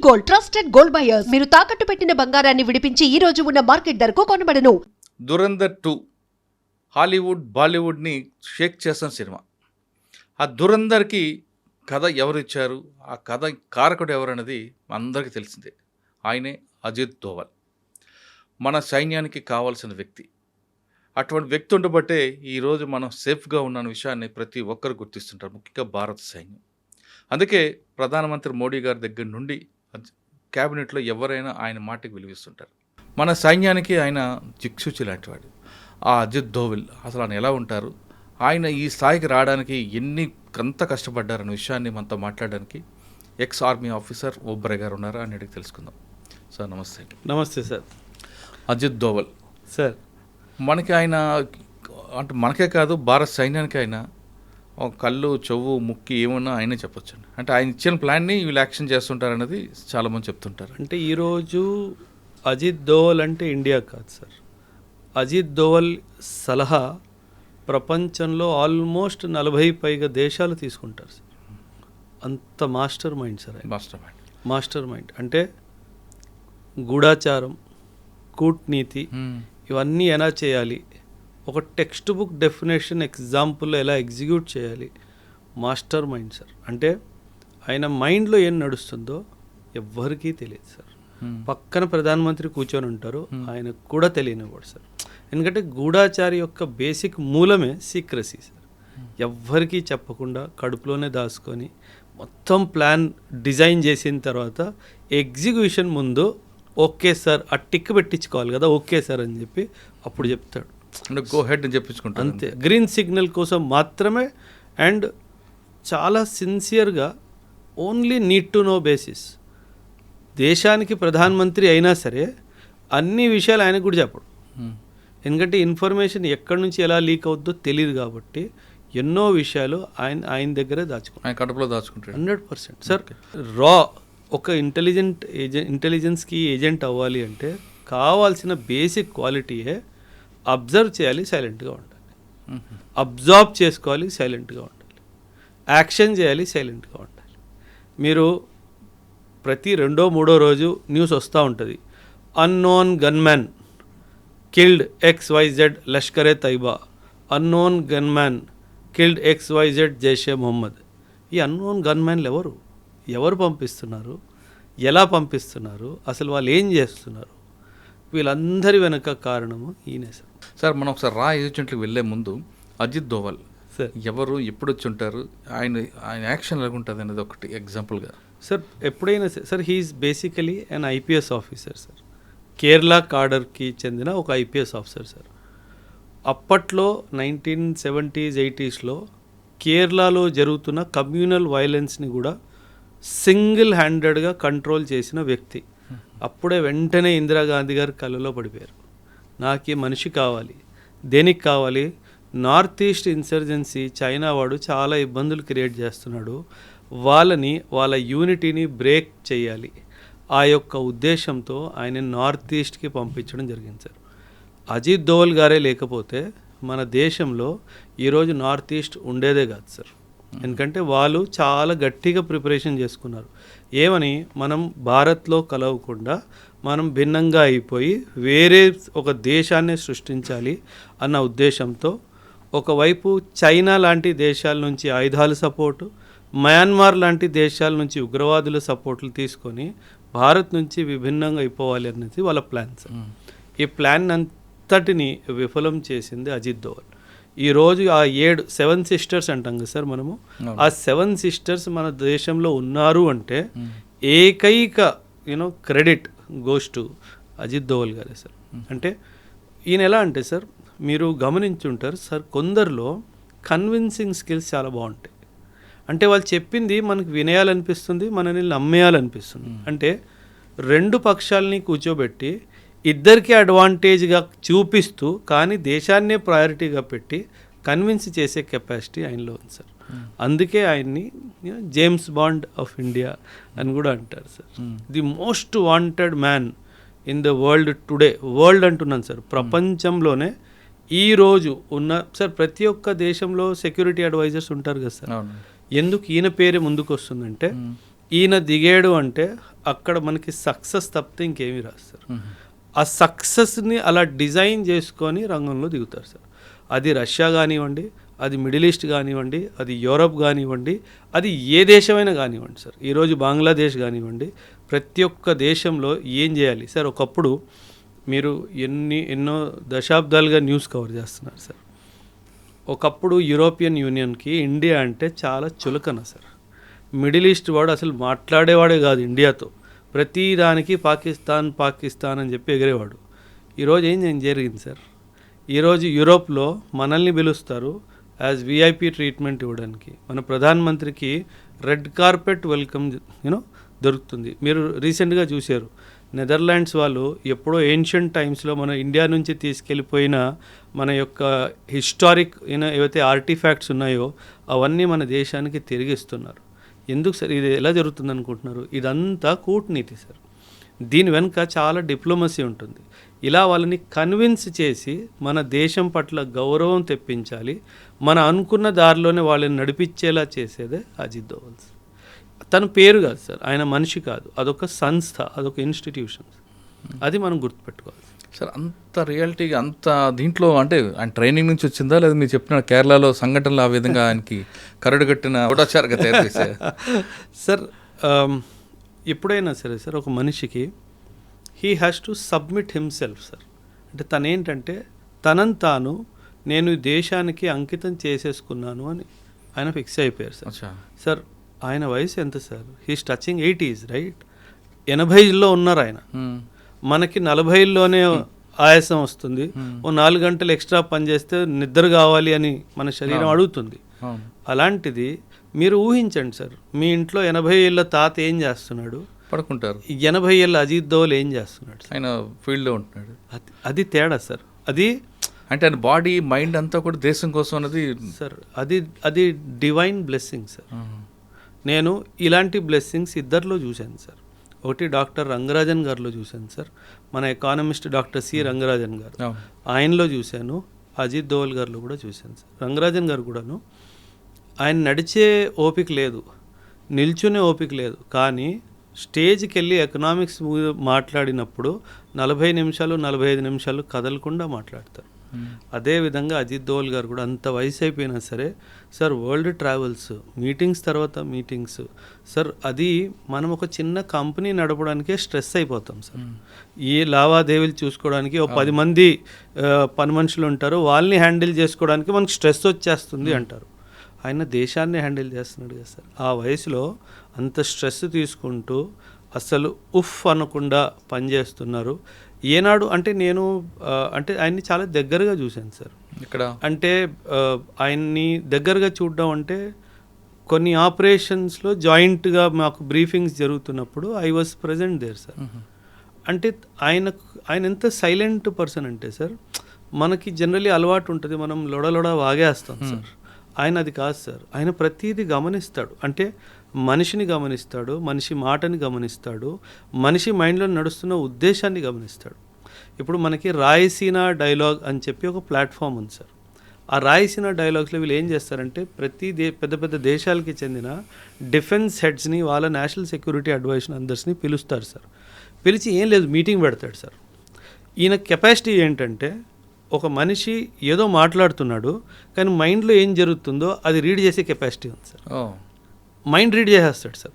Gold, trusted gold buyers. మీరు తాకట్టు పెట్టిన బంగారాన్ని విడిపించి ఈ రోజు ఉన్న మార్కెట్ ధరకు కొనబడను. దురంధర్ 2 హాలీవుడ్ బాలీవుడ్ని షేక్ చేసిన సినిమా. ఆ దురంధర్కి కథ ఎవరు ఇచ్చారు, ఆ కథ కారకుడు ఎవరు అన్నది అందరికీ తెలిసిందే. ఆయనే అజిత్ దోవల్, మన సైన్యానికి కావాల్సిన వ్యక్తి. అటువంటి వ్యక్తి ఉండబట్టే ఈరోజు మనం సేఫ్గా ఉన్న విషయాన్ని ప్రతి ఒక్కరు గుర్తిస్తుంటారు, ముఖ్యంగా భారత సైన్యం. అందుకే ప్రధానమంత్రి మోడీ గారి దగ్గర నుండి క్యాబినెట్లో ఎవరైనా ఆయన మాటకి విలువిస్తుంటారు. మన సైన్యానికి ఆయన దిక్సూచి లాంటివాడు. ఆ అజిత్ దోవల్ అసలు ఆయన ఎలా ఉంటారు, ఆయన ఈ స్థాయికి రావడానికి ఎంత కష్టపడ్డారన్న విషయాన్ని మనతో మాట్లాడడానికి ఎక్స్ ఆర్మీ ఆఫీసర్ ఓబ్రాయ్ గారు ఉన్నారు. అని అడిగి తెలుసుకుందాం. సార్ నమస్తే. నమస్తే సార్. అజిత్ దోవల్ సార్, మనకి ఆయన అంటే మనకే కాదు భారత సైన్యానికి ఆయన కళ్ళు చెవు ముక్కి ఏమన్నా ఆయనే చెప్పొచ్చండి. అంటే ఆయన ఇచ్చిన ప్లాన్ని వీళ్ళు యాక్షన్ చేస్తుంటారన్నది చాలామంది చెప్తుంటారు. అంటే ఈరోజు అజిత్ దోవల్ అంటే ఇండియా కాదు సార్. అజిత్ దోవల్ సలహా ప్రపంచంలో ఆల్మోస్ట్ 40 పైగా దేశాలు తీసుకుంటారు సార్. అంత master mind sir. Master mind అంటే గూఢాచారం, కూట్నీతి ఇవన్నీ ఎలా చేయాలి, ఒక టెక్స్ట్ బుక్ డెఫినేషన్ ఎగ్జాంపుల్లో ఎలా ఎగ్జిక్యూట్ చేయాలి, మాస్టర్ మైండ్ సార్. అంటే ఆయన మైండ్లో ఏం నడుస్తుందో ఎవ్వరికీ తెలియదు సార్. పక్కన ప్రధానమంత్రి కూర్చొని ఉంటారు, ఆయనకు కూడా తెలియనివాడు సార్. ఎందుకంటే గూఢాచారి యొక్క బేసిక్ మూలమే సీక్రసీ సార్. ఎవ్వరికీ చెప్పకుండా కడుపులోనే దాచుకొని మొత్తం ప్లాన్ డిజైన్ చేసిన తర్వాత ఎగ్జిక్యూషన్ ముందు ఓకే సార్ ఆ టిక్ పెట్టించుకోవాలి కదా, ఓకే సార్ అని చెప్పి అప్పుడు చెప్తాడు. అంటే గో హెడ్ అని చెప్పించుకుంటాడు అంతే. గ్రీన్ సిగ్నల్ కోసం మాత్రమే. అండ్ చాలా సిన్సియర్గా only need to know basis. దేశానికి ప్రధానమంత్రి అయినా సరే అన్ని విషయాలు ఆయనకు కూడా చెప్పడు. ఎందుకంటే ఇన్ఫర్మేషన్ ఎక్కడి నుంచి ఎలా లీక్ అవుద్దో తెలియదు కాబట్టి ఎన్నో విషయాలు ఆయన దగ్గరే దాచుకుంటాడు, కడుపులో దాచుకుంటాడు 100% సార్. రా ఒక ఇంటెలిజెన్స్కి ఏజెంట్ అవ్వాలి అంటే కావాల్సిన బేసిక్ క్వాలిటీయే అబ్జర్వ్ చేయాలి, సైలెంట్గా ఉండాలి. అబ్జార్బ్ చేసుకోవాలి, సైలెంట్గా ఉండాలి. యాక్షన్ చేయాలి, సైలెంట్గా ఉండాలి. మీరు ప్రతి 2వ 3వ రోజు న్యూస్ వస్తూ ఉంటుంది, unknown gunman killed XYZ Lashkar-e Taiba, unknown gunman killed XYZ Jaish-e Mohammed. ఈ అన్నోన్ గన్మ్యాన్లు ఎవరు పంపిస్తున్నారు, ఎలా పంపిస్తున్నారు, అసలు వాళ్ళు ఏం చేస్తున్నారు, వీళ్ళందరి వెనక కారణము ఈయనే సార్. సార్ మనం ఒకసారి రా ఏజెంట్లకు వెళ్ళే ముందు అజిత్ దోవల్ సార్ ఎవరు, ఎప్పుడు వచ్చి ఉంటారు, ఆయన యాక్షన్ ఎలాగుంటుంది అనేది ఒకటి ఎగ్జాంపుల్గా సార్. ఎప్పుడైనా సార్ హీఈస్ బేసికలీ అన్ IPS ఆఫీసర్ సార్. కేరళ కాడర్కి చెందిన ఒక IPS ఆఫీసర్ సార్. అప్పట్లో 1970s 80sలో కేరళలో జరుగుతున్న కమ్యూనల్ వైలెన్స్ని కూడా సింగిల్ హ్యాండెడ్గా కంట్రోల్ చేసిన వ్యక్తి. అప్పుడే వెంటనే ఇందిరాగాంధీ గారు కళ్ళలో పడిపోయారు. నాకు ఈ మనిషి కావాలి. దేనికి కావాలి? నార్త్ ఈస్ట్ ఇన్సర్జెన్సీ చైనా వాడు చాలా ఇబ్బందులు క్రియేట్ చేస్తున్నాడు, వాళ్ళ యూనిటీని బ్రేక్ చేయాలి. ఆ యొక్క ఉద్దేశంతో ఆయన నార్త్ ఈస్ట్కి పంపించడం జరిగింది సార్. అజిత్ దోవల్ గారే లేకపోతే మన దేశంలో ఈరోజు నార్త్ ఈస్ట్ ఉండేదే కాదు సార్. ఎందుకంటే వాళ్ళు చాలా గట్టిగా ప్రిపరేషన్ చేసుకున్నారు. ఏమని, మనం భారత్లో కలవకుండా మనం భిన్నంగా అయిపోయి వేరే ఒక దేశాన్ని సృష్టించాలి అన్న ఉద్దేశంతో ఒకవైపు చైనా లాంటి దేశాల నుంచి ఆయుధాల సపోర్టు, మయన్మార్ లాంటి దేశాల నుంచి ఉగ్రవాదుల సపోర్ట్లు తీసుకొని భారత్ నుంచి విభిన్నంగా అయిపోవాలి అనేది వాళ్ళ ప్లాన్ సార్. ఈ ప్లాన్ అంతటిని విఫలం చేసింది అజిత్ దోవల్. ఈరోజు ఆ 7 సిస్టర్స్ అంటాం కదా సార్ మనము, ఆ 7 సిస్టర్స్ మన దేశంలో ఉన్నారు అంటే ఏకైక credit goes to Ajit Doval గారే సార్. అంటే ఈయన ఎలా అంటే సార్, మీరు గమనించుంటారు సార్, కొందరిలో కన్విన్సింగ్ స్కిల్స్ చాలా బాగుంటాయి. అంటే వాళ్ళు చెప్పింది మనకు వినేయాలనిపిస్తుంది, మనల్ని నమ్మేయాలనిపిస్తుంది. అంటే 2 పక్షాలని కూర్చోబెట్టి ఇద్దరికి అడ్వాంటేజ్గా చూపిస్తూ కానీ దేశాన్నే ప్రయారిటీగా పెట్టి కన్విన్స్ చేసే కెపాసిటీ ఆయనలో ఉంది సార్. అందుకే ఆయన్ని జేమ్స్ బాండ్ ఆఫ్ ఇండియా అని కూడా అంటారు sir. The most wanted man in the world today. World అంటున్నాను సార్, ప్రపంచంలోనే ఈరోజు ఉన్న సార్ ప్రతి ఒక్క దేశంలో సెక్యూరిటీ అడ్వైజర్స్ ఉంటారు కదా సార్. ఎందుకు ఈయన పేరే ముందుకు వస్తుందంటే ఈయన దిగాడు అంటే అక్కడ మనకి సక్సెస్ తప్పితే ఇంకేమీ రాదు సార్. ఆ సక్సెస్ని అలా డిజైన్ చేసుకొని రంగంలో దిగుతారు సార్. అది రష్యా కానివ్వండి, అది మిడిల్ ఈస్ట్ కానివ్వండి, అది యూరప్ కానివ్వండి, అది ఏ దేశమైనా కానివ్వండి సార్. ఈరోజు బంగ్లాదేశ్ కానివ్వండి, ప్రతి ఒక్క దేశంలో ఏం చేయాలి సార్. ఒకప్పుడు మీరు ఎన్నో దశాబ్దాలుగా న్యూస్ కవర్ చేస్తున్నారు సార్. ఒకప్పుడు యూరోపియన్ యూనియన్కి ఇండియా అంటే చాలా చులకన సార్. మిడిల్ ఈస్ట్ వాడు అసలు మాట్లాడేవాడే కాదు ఇండియాతో. ప్రతి దానికి పాకిస్తాన్ అని చెప్పి ఎగిరేవాడు. ఈరోజు ఏం జరిగింది సార్. ఈరోజు యూరోప్లో మనల్ని పిలుస్తారు యాజ్ విఐపి ట్రీట్మెంట్ ఇవ్వడానికి. మన ప్రధానమంత్రికి రెడ్ కార్పెట్ వెల్కమ్ దొరుకుతుంది. మీరు రీసెంట్గా చూశారు, నెదర్లాండ్స్ వాళ్ళు ఎప్పుడో ఏన్షియంట్ టైమ్స్లో మన ఇండియా నుంచి తీసుకెళ్ళిపోయిన మన యొక్క హిస్టారిక్ ఏవైతే ఆర్టిఫాక్ట్స్ ఉన్నాయో అవన్నీ మన దేశానికి తిరిగిస్తున్నారు. ఎందుకు సార్ ఇది ఎలా జరుగుతుంది అనుకుంటున్నారు? ఇదంతా కూటనీతి సార్. దీని వెనుక చాలా డిప్లొమసీ ఉంటుంది. ఇలా వాళ్ళని కన్విన్స్ చేసి మన దేశం పట్ల గౌరవం తెప్పించాలి, మన అనుకున్న దారిలోనే వాళ్ళని నడిపించేలా చేసేదే అజిత్ దోవల్. తన పేరు కాదు సార్, ఆయన మనిషి కాదు, అదొక సంస్థ, అదొక ఇన్స్టిట్యూషన్. అది మనం గుర్తుపెట్టుకోవాలి సార్. అంత రియాలిటీగా అంత దీంట్లో అంటే ఆయన ట్రైనింగ్ నుంచి వచ్చిందా, లేదా మీరు చెప్పిన కేరళలో సంఘటనలు ఆ విధంగా ఆయనకి కరడు కట్టిన గూఢచారుగా తయారు చేశారు సార్? ఎప్పుడైనా సరే సార్, ఒక మనిషికి he has to submit himself sir. అంటే తనేంటంటే తనని తాను నేను ఈ దేశానికి అంకితం చేసేసుకున్నాను అని ఆయన ఫిక్స్ అయిపోయారు సార్. సార్ ఆయన వయసు ఎంత sir? He's touching 80s right. 80లో ఉన్నారు ఆయన. మనకి 40లోనే ఆయాసం వస్తుంది. ఓ 4 గంటలు ఎక్స్ట్రా పని చేస్తే నిద్ర కావాలి అని మన శరీరం అడుగుతుంది. అలాంటిది మీరు ఊహించండి సార్, మీ ఇంట్లో 80 ఏళ్ళ తాత ఏం చేస్తున్నాడు, పడుకుంటారు. 80 ఏళ్ళ అజిత్ దోవల్ ఏం చేస్తున్నాడు? ఆయన ఫీల్డ్లో ఉంటున్నాడు. అది తేడా సార్. అది అంటే ఆయన బాడీ మైండ్ అంతా కూడా దేశం కోసం అన్నది సార్, అది డివైన్ బ్లెస్సింగ్ సార్. నేను ఇలాంటి బ్లెస్సింగ్స్ ఇద్దరిలో చూశాను సార్. ఒకటి డాక్టర్ రంగరాజన్ గారిలో చూశాను సార్, మన ఎకానమిస్ట్ డాక్టర్ సి రంగరాజన్ గారు, ఆయనలో చూశాను. అజిత్ దోవల్ గారిలో కూడా చూశాను సార్. రంగరాజన్ గారు కూడాను ఆయన నడిచే ఓపిక లేదు, నిల్చునే ఓపిక లేదు, కానీ స్టేజ్కి వెళ్ళి ఎకనామిక్స్ మాట్లాడినప్పుడు 40 నిమిషాలు 45 నిమిషాలు కదలకుండా మాట్లాడతారు. అదేవిధంగా అజిత్ దోవల్ గారు కూడా అంత వయసు అయిపోయినా సరే సార్, వరల్డ్ ట్రావెల్స్, మీటింగ్స్ తర్వాత మీటింగ్స్ సార్. అది మనం ఒక చిన్న కంపెనీ నడపడానికే స్ట్రెస్ అయిపోతాం సార్. ఈ లావాదేవీలు చూసుకోవడానికి ఒక 10 మంది పని మనుషులు ఉంటారు, వాళ్ళని హ్యాండిల్ చేసుకోవడానికి మనకు స్ట్రెస్ వచ్చేస్తుంది అంటారు. ఆయన దేశాన్ని హ్యాండిల్ చేస్తున్నాడు కదా సార్. ఆ వయసులో అంత స్ట్రెస్ తీసుకుంటూ అసలు ఉఫ్ అనకుండా పనిచేస్తున్నారు. ఏనాడు అంటే నేను అంటే ఆయన్ని చాలా దగ్గరగా చూశాను సార్. ఇక్కడ అంటే ఆయన్ని దగ్గరగా చూడడం అంటే కొన్ని ఆపరేషన్స్లో జాయింట్గా మాకు బ్రీఫింగ్స్ జరుగుతున్నప్పుడు I was present there sir. అంటే ఆయన ఎంత సైలెంట్ పర్సన్ అంటే సార్, మనకి జనరలీ అలవాటు ఉంటుంది, మనం లొడలొడ వాగేస్తాం సార్. ఆయన అది కాదు సార్. ఆయన ప్రతిదీ గమనిస్తాడు. అంటే మనిషిని గమనిస్తాడు, మనిషి మాటని గమనిస్తాడు, మనిషి మైండ్లో నడుస్తున్న ఉద్దేశాన్ని గమనిస్తాడు. ఇప్పుడు మనకి రాయసీనా డైలాగ్ అని చెప్పి ఒక ప్లాట్ఫామ్ ఉంది సార్. ఆ రాయసీనా డైలాగ్స్లో వీళ్ళు ఏం చేస్తారంటే ప్రతి పెద్ద పెద్ద దేశాలకి చెందిన డిఫెన్స్ హెడ్స్ని, వాళ్ళ నేషనల్ సెక్యూరిటీ అడ్వైజర్ అందరిని పిలుస్తారు సార్. పిలిచి ఏం లేదు మీటింగ్ పెడతాడు సార్. ఈయన కెపాసిటీ ఏంటంటే ఒక మనిషి ఏదో మాట్లాడుతున్నాడు కానీ మైండ్లో ఏం జరుగుతుందో అది రీడ్ చేసే కెపాసిటీ ఉంది సార్. మైండ్ రీడ్ చేసేస్తాడు సార్.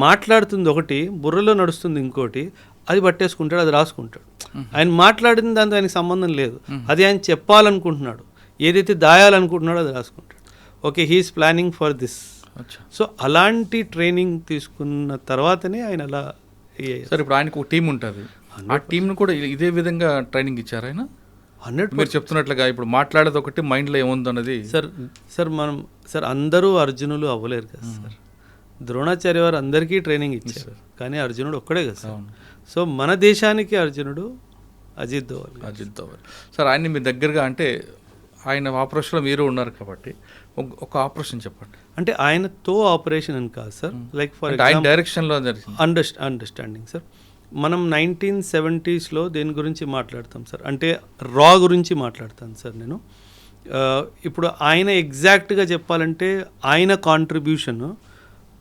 మాట్లాడుతుంది ఒకటి, బుర్రలో నడుస్తుంది ఇంకోటి, అది పట్టేసుకుంటాడు, అది రాసుకుంటాడు. ఆయన మాట్లాడిన దాంతో ఆయనకి సంబంధం లేదు, అది ఆయన చెప్పాలనుకుంటున్నాడు, ఏదైతే దాయాలనుకుంటున్నాడో అది రాసుకుంటాడు. Okay, he's planning for this. So అలాంటి ట్రైనింగ్ తీసుకున్న తర్వాతనే ఆయన అలా సార్. ఇప్పుడు ఆయనకు ఒక టీం ఉంటుంది, ఆ టీంను కూడా ఇదే విధంగా ట్రైనింగ్ ఇచ్చారు ఆయన? 100% మీరు చెప్తున్నట్లుగా ఇప్పుడు మాట్లాడేది ఒకటి, మైండ్లో ఏముంది అన్నది సార్ సార్ అందరూ అర్జునులు అవ్వలేరు కదా సార్. ద్రోణాచార్య వారు అందరికీ ట్రైనింగ్ ఇచ్చారు, కానీ అర్జునుడు ఒక్కడే కదా సార్. సో మన దేశానికి అర్జునుడు అజిత్ దోవల్. సార్ ఆయన్ని మీ దగ్గరగా అంటే ఆయన ఆపరేషన్లో మీరు ఉన్నారు కాబట్టి ఒక ఆపరేషన్ చెప్పండి. అంటే ఆయనతో ఆపరేషన్ అని కాదు సార్, లైక్ ఫర్ ఆయన డైరెక్షన్లో అండర్స్టాండింగ్ సార్. మనం 1970sలో దేని గురించి మాట్లాడతాం సార్ అంటే రా గురించి మాట్లాడతాను సార్ నేను. ఇప్పుడు ఆయన ఎగ్జాక్ట్గా చెప్పాలంటే ఆయన కాంట్రిబ్యూషన్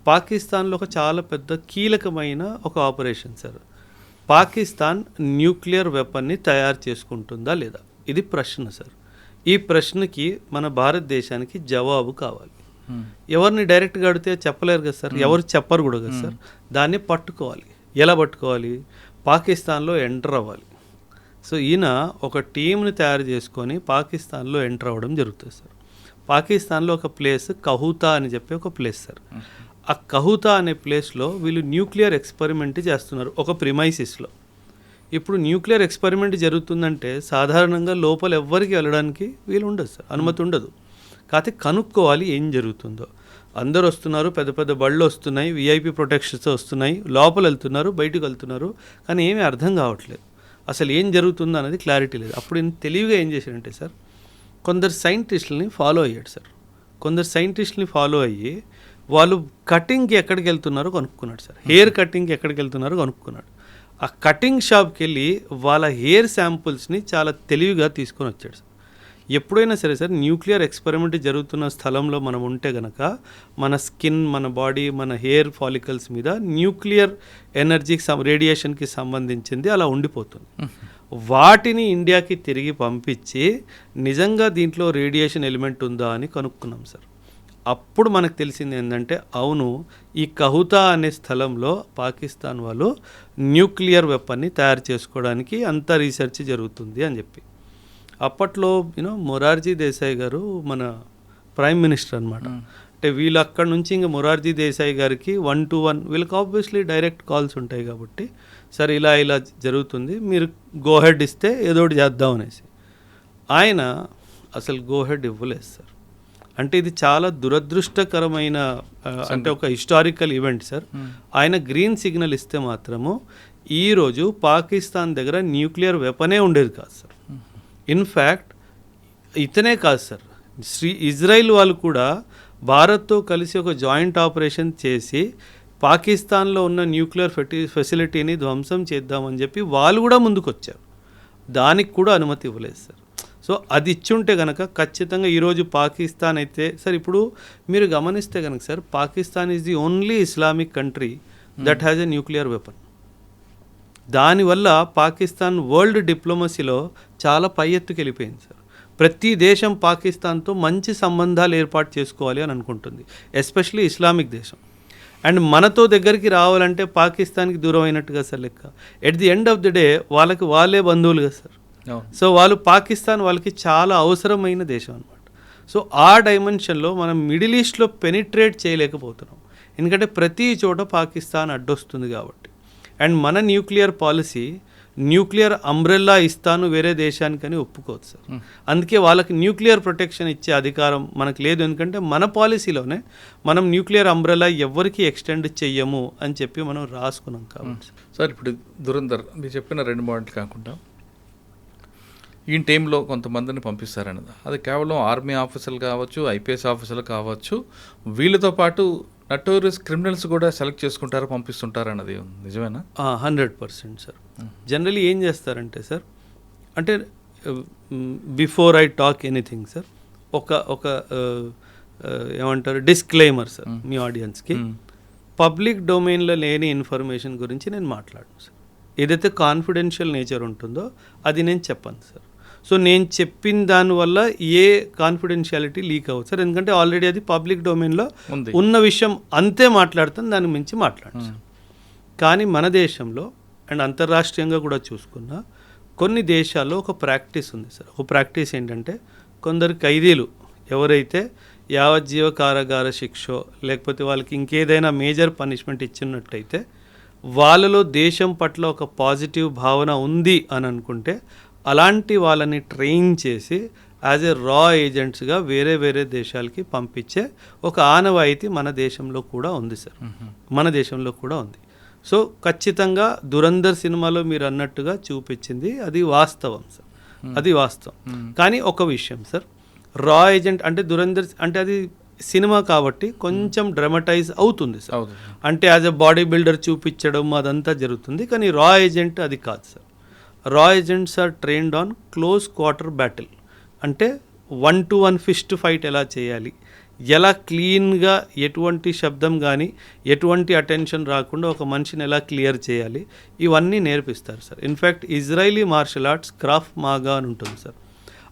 పాకిస్తాన్లో ఒక చాలా పెద్ద కీలకమైన ఒక ఆపరేషన్ సార్. పాకిస్తాన్ న్యూక్లియర్ వెపన్ని తయారు చేసుకుంటుందా లేదా, ఇది ప్రశ్న సార్. ఈ ప్రశ్నకి మన భారతదేశానికి జవాబు కావాలి. ఎవరిని డైరెక్ట్గా అడిగితే చెప్పలేరు కదా సార్, ఎవరు చెప్పరు కూడా కదా సార్. దాన్ని పట్టుకోవాలి. ఎలా పట్టుకోవాలి? పాకిస్తాన్లో ఎంటర్ అవ్వాలి. సో ఈయన ఒక టీంని తయారు చేసుకొని పాకిస్తాన్లో ఎంటర్ అవ్వడం జరుగుతుంది సార్. పాకిస్తాన్లో ఒక ప్లేస్ కహూతా అని చెప్పి ఒక ప్లేస్ సార్. ఆ కహూతా అనే ప్లేస్లో వీళ్ళు న్యూక్లియర్ ఎక్స్పెరిమెంట్ చేస్తున్నారు ఒక ప్రిమైసిస్లో. ఇప్పుడు న్యూక్లియర్ ఎక్స్పెరిమెంట్ జరుగుతుందంటే సాధారణంగా లోపల ఎవ్వరికి వెళ్ళడానికి వీలు ఉండదు సార్, అనుమతి ఉండదు. కాకపోతే కనుక్కోవాలి ఏం జరుగుతుందో. అందరు వస్తున్నారు, పెద్ద పెద్ద బళ్ళు వస్తున్నాయి, విఐపి ప్రొటెక్షన్స్ వస్తున్నాయి, లోపల వెళ్తున్నారు, బయటకు వెళ్తున్నారు, కానీ ఏమీ అర్థం కావట్లేదు. అసలు ఏం జరుగుతుందో అనేది క్లారిటీ లేదు. అప్పుడు ఈయన తెలివిగా ఏం చేశారంటే సార్, కొందరు సైంటిస్టులని ఫాలో అయ్యాడు సార్. కొందరు సైంటిస్టులని ఫాలో అయ్యి వాళ్ళు కటింగ్కి ఎక్కడికి వెళ్తున్నారో కనుక్కున్నాడు సార్. హెయిర్ కటింగ్కి ఎక్కడికి వెళ్తున్నారో కనుక్కున్నాడు. ఆ కటింగ్ షాప్కి వెళ్ళి వాళ్ళ హెయిర్ శాంపుల్స్ని చాలా తెలివిగా తీసుకొని వచ్చాడు సార్. ఎప్పుడైనా సరే సార్ న్యూక్లియర్ ఎక్స్పెరిమెంట్ జరుగుతున్న స్థలంలో మనం ఉంటే గనక మన స్కిన్, మన బాడీ, మన హెయిర్ ఫాలికల్స్ మీద న్యూక్లియర్ ఎనర్జీకి రేడియేషన్కి సంబంధించింది అలా ఉండిపోతుంది. వాటిని ఇండియాకి తిరిగి పంపించి నిజంగా దీంట్లో రేడియేషన్ ఎలిమెంట్ ఉందా అని కనుక్కున్నాం సార్. అప్పుడు మనకు తెలిసింది ఏంటంటే అవును, ఈ కహూతా అనే స్థలంలో పాకిస్తాన్ వాళ్ళు న్యూక్లియర్ వెపన్ని తయారు చేసుకోవడానికి అంత రీసెర్చ్ జరుగుతుంది అని చెప్పి. అప్పట్లో మొరార్జీ దేశాయ్ గారు మన ప్రైమ్ మినిస్టర్ అనమాట. అంటే వీళ్ళు అక్కడి నుంచి ఇంకా మొరార్జీ దేశాయ్ గారికి 1-to-1 వీళ్ళకి ఆబ్వియస్లీ డైరెక్ట్ కాల్స్ ఉంటాయి కాబట్టి, సరే ఇలా ఇలా జరుగుతుంది, మీరు గో హెడ్ ఇస్తే ఏదో ఒకటి చేద్దాం అనేసి. ఆయన అసలు గో హెడ్ ఇవ్వలేదు సార్. అంటే ఇది చాలా దురదృష్టకరమైన అంటే ఒక హిస్టారికల్ ఈవెంట్ సార్. ఆయన గ్రీన్ సిగ్నల్ ఇస్తే మాత్రము ఈరోజు పాకిస్తాన్ దగ్గర న్యూక్లియర్ వెపనే ఉండేది కాదు సార్. ఇన్ఫ్యాక్ట్ ఇతనే కాదు సార్, ఇజ్రాయిల్ వాళ్ళు కూడా భారత్తో కలిసి ఒక జాయింట్ ఆపరేషన్ చేసి పాకిస్తాన్లో ఉన్న న్యూక్లియర్ ఫెసిలిటీని ధ్వంసం చేద్దామని చెప్పి వాళ్ళు కూడా ముందుకు వచ్చారు. దానికి కూడా అనుమతి ఇవ్వలేదు సార్. సో అది ఇచ్చుంటే కనుక ఖచ్చితంగా ఈరోజు పాకిస్తాన్ అయితే సార్, ఇప్పుడు మీరు గమనిస్తే కనుక sir, Pakistan is the only Islamic country that has a nuclear weapon. దానివల్ల పాకిస్తాన్ వరల్డ్ డిప్లొమసీలో చాలా పై ఎత్తుకు వెళ్ళిపోయింది సార్. ప్రతి దేశం పాకిస్తాన్తో మంచి సంబంధాలు ఏర్పాటు చేసుకోవాలి అని అనుకుంటుంది, ఎస్పెషలీ ఇస్లామిక్ దేశం. అండ్ మనతో దగ్గరికి రావాలంటే పాకిస్తాన్కి దూరం అయినట్టుగా సార్ లెక్క. At the end of the day వాళ్ళకి వాళ్ళే బంధువులు కదా సార్. సో వాళ్ళు పాకిస్తాన్ వాళ్ళకి చాలా అవసరమైన దేశం అనమాట. సో ఆ డైమెన్షన్లో మనం మిడిల్ ఈస్ట్లో పెనిట్రేట్ చేయలేకపోతున్నాం, ఎందుకంటే ప్రతి చోట పాకిస్తాన్ అడ్డొస్తుంది కాబట్టి. అండ్ మన న్యూక్లియర్ పాలసీ న్యూక్లియర్ అంబ్రెల్లా ఇస్తాను వేరే దేశానికని ఒప్పుకోదు సార్. అందుకే వాళ్ళకి న్యూక్లియర్ ప్రొటెక్షన్ ఇచ్చే అధికారం మనకు లేదు, ఎందుకంటే మన పాలసీలోనే మనం న్యూక్లియర్ అంబ్రెల్లా ఎవరికి ఎక్స్టెండ్ చెయ్యము అని చెప్పి మనం రాసుకున్నాం కాబట్టి. సార్ ఇప్పుడు దురంధర్ మీరు చెప్పిన 2 మాటలు కాకుండా ఈ టైంలో కొంతమందిని పంపిస్తారన్నది, అది కేవలం ఆర్మీ ఆఫీసర్లు కావచ్చు, ఐపీఎస్ ఆఫీసర్లు కావచ్చు, వీళ్ళతో పాటు నటోరియస్ క్రిమినల్స్ కూడా సెలెక్ట్ చేసుకుంటారు, పంపిస్తుంటారు అన్నది నిజమేనా? 100% సార్. జనరలీ ఏం చేస్తారంటే సార్, అంటే before I talk anything sir, ఒక ఏమంటారు డిస్క్లైమర్ సార్ మీ ఆడియన్స్కి. పబ్లిక్ డొమైన్లో లేని ఇన్ఫర్మేషన్ గురించి నేను మాట్లాడను సార్. ఏదైతే కాన్ఫిడెన్షియల్ నేచర్ ఉంటుందో అది నేను చెప్పను సార్. సో నేను చెప్పిన దానివల్ల ఏ కాన్ఫిడెన్షియాలిటీ లీక్ అవ్వదు సార్, ఎందుకంటే ఆల్రెడీ అది పబ్లిక్ డొమైన్లో ఉన్న విషయం అంతే మాట్లాడతాను, దాని మించి మాట్లాడను సార్. కానీ మన దేశంలో అండ్ అంతర్రాష్ట్రీయంగా కూడా చూసుకున్న కొన్ని దేశాల్లో ఒక ప్రాక్టీస్ ఉంది సార్. ఒక ప్రాక్టీస్ ఏంటంటే, కొందరు ఖైదీలు ఎవరైతే యావజ్జీవ కారాగార శిక్షో లేకపోతే వాళ్ళకి ఇంకేదైనా మేజర్ పనిష్మెంట్ ఇచ్చినట్టయితే వాళ్ళలో దేశం పట్ల ఒక పాజిటివ్ భావన ఉంది అని అనుకుంటే అలాంటి వాళ్ళని ట్రైన్ చేసి యాజ్ ఏ రా ఏజెంట్స్గా వేరే వేరే దేశాలకి పంపించే ఒక ఆనవాయితీ మన దేశంలో కూడా ఉంది సార్. మన దేశంలో కూడా ఉంది. సో ఖచ్చితంగా దురంధర్ సినిమాలో మీరు అన్నట్టుగా చూపించింది అది వాస్తవం సార్, అది వాస్తవం. కానీ ఒక విషయం సార్, రా ఏజెంట్ అంటే దురంధర్ అంటే అది సినిమా కాబట్టి కొంచెం డ్రామటైజ్ అవుతుంది సార్. అంటే యాజ్ ఎ బాడీ బిల్డర్ చూపించడం అదంతా జరుగుతుంది, కానీ రా ఏజెంట్ అది కాదు సార్. రా agents are trained on close quarter battle, అంటే 1-to-1 ఫిస్ట్ ఫైట్ ఎలా చేయాలి, ఎలా క్లీన్గా ఎటువంటి శబ్దం కానీ ఎటువంటి అటెన్షన్ రాకుండా ఒక మనిషిని ఎలా క్లియర్ చేయాలి ఇవన్నీ నేర్పిస్తారు sir. In fact Israeli martial arts Krav Maga అని ఉంటుంది సార్.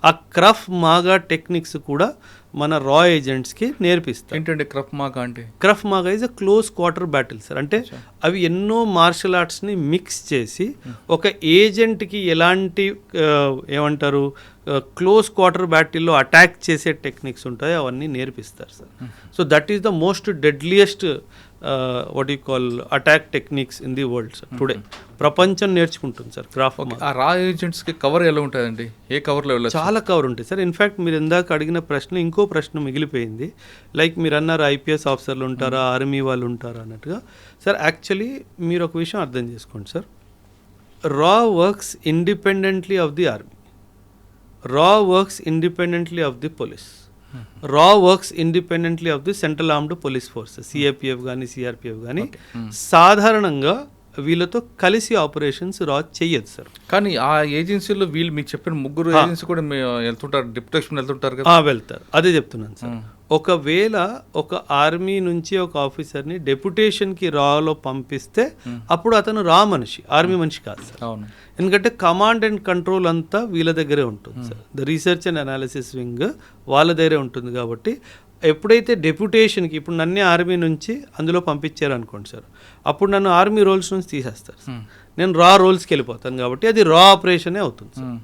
ఆ క్రఫ్ మాగా టెక్నిక్స్ కూడా మన రా ఏజెంట్స్కి నేర్పిస్తారు. ఏంటంటే క్రఫ్ మాగా అంటే? Krav Maga is a close quarter battle sir. అంటే అవి ఎన్నో మార్షల్ ఆర్ట్స్ని మిక్స్ చేసి ఒక ఏజెంట్కి ఎలాంటి ఏమంటారు క్లోజ్ క్వార్టర్ బ్యాటిల్లో అటాక్ చేసే టెక్నిక్స్ ఉంటాయో అవన్నీ నేర్పిస్తారు sir. So that is the most deadliest what you call attack techniques in the world sir today. ప్రపంచం నేర్చుకుంటుంది సార్ క్రాఫ్. ఆ రా ఏజెంట్స్కి కవర్ ఎలా ఉంటుందండి? ఏ కవర్లో వెళ్ళచ్చు? చాలా కవర్ ఉంటాయి సార్. ఇన్ఫ్యాక్ట్ మీరు ఇందాక అడిగిన ప్రశ్న ఇంకో ప్రశ్న మిగిలిపోయింది. లైక్ మీరు అన్నారు ఐపీఎస్ ఆఫీసర్లు ఉంటారా, ఆర్మీ వాళ్ళు ఉంటారా అన్నట్టుగా. సార్ యాక్చువల్లీ మీరు ఒక విషయం అర్థం చేసుకోండి సార్. రా works independently of the army, రా works independently of the police, రా works independently of the central armed police forces, CAPF కానీ సిఆర్పిఎఫ్ కానీ. సాధారణంగా వీళ్ళతో కలిసి ఆపరేషన్స్ రా చెయ్యదు సార్. కానీ ఆ ఏజెన్సీలో వీళ్ళు మీకు చెప్పిన ముగ్గురు ఏజెన్సీ కూడా వెళ్తుంటారు, డిప్యుటేషన్ వెళ్తుంటారు కదా? వెళ్తారు, అదే చెప్తున్నాను సార్. ఒకవేళ ఒక ఆర్మీ నుంచి ఒక ఆఫీసర్ని డెప్యుటేషన్కి రాలో పంపిస్తే అప్పుడు అతను రా మనిషి, ఆర్మీ మనిషి కాదు సార్. అవును. ఎందుకంటే కమాండ్ అండ్ కంట్రోల్ అంతా వీళ్ళ దగ్గరే ఉంటుంది sir. The research and analysis wing వాళ్ళ దగ్గరే ఉంటుంది. కాబట్టి ఎప్పుడైతే డెప్యుటేషన్కి ఇప్పుడు నన్నే ఆర్మీ నుంచి అందులో పంపించారు అనుకోండి సార్, అప్పుడు నన్ను ఆర్మీ రోల్స్ నుంచి తీసేస్తారు సార్. నేను రా రోల్స్కి వెళ్ళిపోతాను కాబట్టి అది రా ఆపరేషనే అవుతుంది సార్.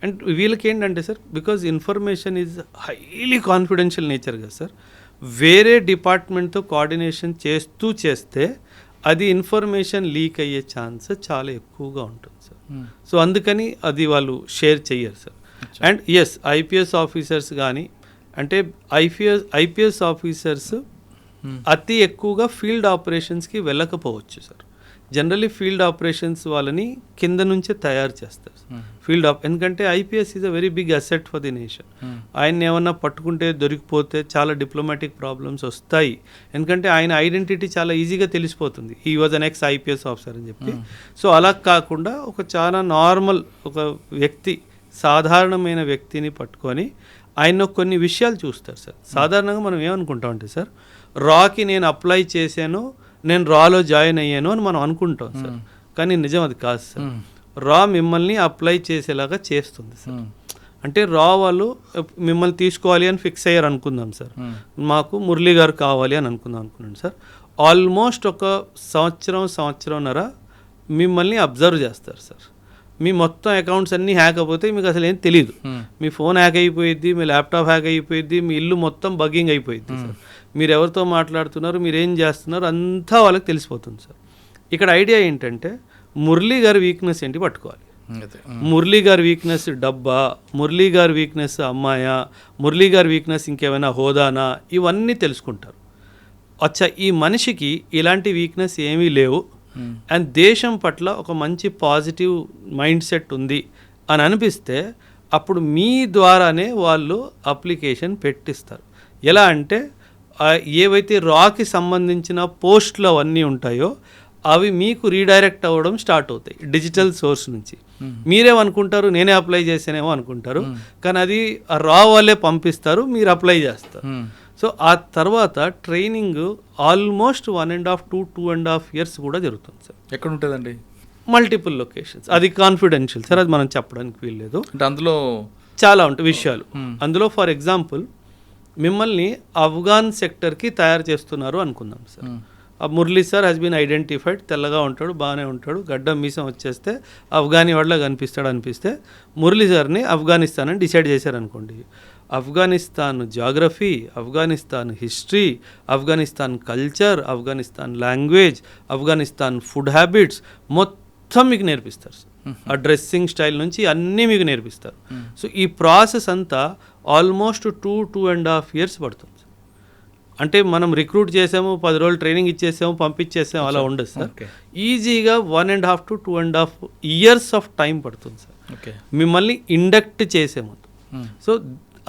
అండ్ వీళ్ళకి ఏంటంటే sir, because information is highly confidential nature కదా సార్. వేరే డిపార్ట్మెంట్తో కోఆర్డినేషన్ చేస్తే అది ఇన్ఫర్మేషన్ లీక్ అయ్యే ఛాన్స్ చాలా ఎక్కువగా ఉంటుంది సార్. సో అందుకని అది వాళ్ళు షేర్ చెయ్యరు sir. And yes, IPS officers కానీ అంటే ఐపీఎస్ ఆఫీసర్స్ అతి ఎక్కువగా ఫీల్డ్ ఆపరేషన్స్కి వెళ్ళకపోవచ్చు సార్. జనరల్లీ ఫీల్డ్ ఆపరేషన్స్ వాళ్ళని కింద నుంచే తయారు చేస్తారు ఎందుకంటే IPS is a very big asset for the nation. ఆయన ఏమన్నా పట్టుకుంటే దొరికిపోతే చాలా డిప్లొమాటిక్ ప్రాబ్లమ్స్ వస్తాయి. ఎందుకంటే ఆయన ఐడెంటిటీ చాలా ఈజీగా తెలిసిపోతుంది, ఈ was an ex IPS officer అని చెప్పి. సో అలా కాకుండా ఒక చాలా నార్మల్ ఒక వ్యక్తి, సాధారణమైన వ్యక్తిని పట్టుకొని ఆయన కొన్ని విషయాలు చూస్తారు సార్. సాధారణంగా మనం ఏమనుకుంటామంటే సార్, రాకి నేను అప్లై చేశాను, నేను రాలో జాయిన్ అయ్యాను అని మనం అనుకుంటాం సార్. కానీ నిజం అది కాదు సార్. రా మిమ్మల్ని అప్లై చేసేలాగా చేస్తుంది సార్. అంటే రా వాళ్ళు మిమ్మల్ని తీసుకోవాలి అని ఫిక్స్ అయ్యారు అనుకుందాం సార్. మాకు మురళీ గారు కావాలి అని అనుకున్నాను సార్. ఆల్మోస్ట్ ఒక సంవత్సరంన్నర మిమ్మల్ని అబ్జర్వ్ చేస్తారు సార్. మీ మొత్తం అకౌంట్స్ అన్నీ హ్యాక్ అయిపోతే మీకు అసలు ఏం తెలియదు. మీ ఫోన్ హ్యాక్ అయిపోయిద్ది, మీ ల్యాప్టాప్ హ్యాక్ అయిపోయిద్ది, మీ ఇల్లు మొత్తం బగ్గింగ్ అయిపోయిద్ది సార్. మీరు ఎవరితో మాట్లాడుతున్నారు, మీరు ఏం చేస్తున్నారు అంతా వాళ్ళకి తెలిసిపోతుంది సార్. ఇక్కడ ఐడియా ఏంటంటే మురళీ గారి వీక్నెస్ ఏంటి పట్టుకోవాలి. మురళీ గారి వీక్నెస్ డబ్బా, మురళీ గారి వీక్నెస్ అమ్మాయా, మురళీ గారి వీక్నెస్ ఇంకేమైనా హోదానా, ఇవన్నీ తెలుసుకుంటారు. అచ్చా, ఈ మనిషికి ఇలాంటి వీక్నెస్ ఏమీ లేవు అండ్ దేశం పట్ల ఒక మంచి పాజిటివ్ మైండ్ సెట్ ఉంది అని అనిపిస్తే అప్పుడు మీ ద్వారానే వాళ్ళు అప్లికేషన్ పెట్టిస్తారు. ఎలా అంటే ఏవైతే రాకి సంబంధించిన పోస్టులు అవన్నీ ఉంటాయో అవి మీకు రీడైరెక్ట్ అవ్వడం స్టార్ట్ అవుతాయి డిజిటల్ సోర్స్ నుంచి. మీరేమనుకుంటారు, నేనే అప్లై చేసానేమో అనుకుంటారు, కానీ అది రా వాళ్ళే పంపిస్తారు, మీరు అప్లై చేస్తారు. సో ఆ తర్వాత ట్రైనింగ్ ఆల్మోస్ట్ 1.5 to 2.5 years కూడా జరుగుతుంది సార్. ఎక్కడ ఉంటుందండి? Multiple locations. అది కాన్ఫిడెన్షియల్ సార్, అది మనం చెప్పడానికి వీల్లేదు. అంటే అందులో చాలా ఉంటాయి విషయాలు. అందులో ఫర్ ఎగ్జాంపుల్ మిమ్మల్ని ఆఫ్ఘాన్ సెక్టర్కి తయారు చేస్తున్నారు అనుకుందాం సార్. ఆ Murali sir has been identified, తెల్లగా ఉంటాడు, బాగానే ఉంటాడు, గడ్డం మీసం వచ్చేస్తే ఆఫ్ఘానీ వాళ్ళ కనిపిస్తాడు అనిపిస్తే మురళీ సార్ని ఆఫ్ఘనిస్తాన్ అని డిసైడ్ చేశారనుకోండి. Afghanistan geography, Afghanistan history, Afghanistan culture, Afghanistan language, Afghanistan food habits మొత్తం మీకు నేర్పిస్తారు సార్. ఆ డ్రెస్సింగ్ స్టైల్ నుంచి అన్నీ మీకు నేర్పిస్తారు. సో ఈ ప్రాసెస్ అంతా ఆల్మోస్ట్ 2.5 years పడుతుంది. అంటే మనం రిక్రూట్ చేసాము, 10 రోజులు ట్రైనింగ్ ఇచ్చేసాము, పంపించేసాము, అలా ఉండదు సార్. ఈజీగా 1.5 to 2.5 years ఆఫ్ టైం పడుతుంది సార్ మిమ్మల్ని ఇండక్ట్ చేసే ముందు. సో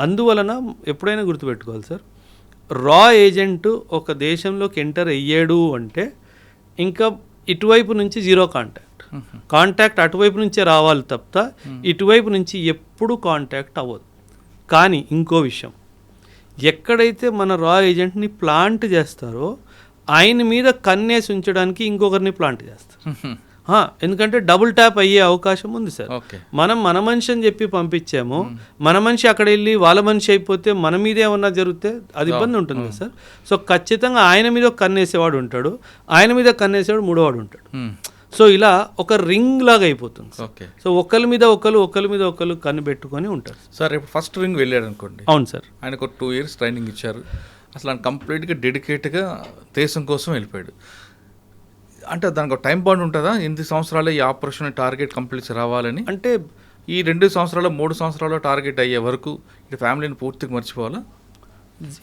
అందువలన ఎప్పుడైనా గుర్తుపెట్టుకోవాలి సార్, రా ఏజెంట్ ఒక దేశంలోకి ఎంటర్ అయ్యాడు అంటే ఇంకా ఇటువైపు నుంచి జీరో కాంటాక్ట్ అటువైపు నుంచే రావాలి తప్ప ఇటువైపు నుంచి ఎప్పుడు కాంటాక్ట్ అవ్వదు. కానీ ఇంకో విషయం, ఎక్కడైతే మన రా ఏజెంట్ని ప్లాంట్ చేస్తారో ఆయన మీద కన్నేసి ఉంచడానికి ఇంకొకరిని ప్లాంట్ చేస్తారు. ఎందుకంటే డబుల్ ట్యాప్ అయ్యే అవకాశం ఉంది సార్. మనం మన మనిషి అని చెప్పి పంపించాము, మన మనిషి అక్కడ వెళ్ళి వాళ్ళ మనిషి అయిపోతే మన మీద ఏమన్నా జరిగితే అది ఇబ్బంది ఉంటుంది కదా సార్. సో ఖచ్చితంగా ఆయన మీద కన్నేసేవాడు ఉంటాడు, ఆయన మీద కన్నేసేవాడు మూడోవాడు ఉంటాడు. సో ఇలా ఒక రింగ్ లాగా అయిపోతుంది. సో ఒకరి మీద ఒకరు కన్ను పెట్టుకొని ఉంటారు సార్. ఇప్పుడు ఫస్ట్ రింగ్ వెళ్ళాడు అనుకోండి. అవును సార్. ఆయనకు 2 years ట్రైనింగ్ ఇచ్చారు, అసలు ఆయన కంప్లీట్గా డెడికేట్గా దేశం కోసం వెళ్ళిపోయాడు. అంటే దానికి ఒక టైం బాండ్ ఉంటుందా? 8 సంవత్సరాలు ఈ ఆపరేషన్ టార్గెట్ కంప్లీట్ రావాలని, అంటే ఈ 2 సంవత్సరాలు 3 సంవత్సరాలు టార్గెట్ అయ్యే వరకు ఇటు ఫ్యామిలీని పూర్తిగా మర్చిపోవాలా?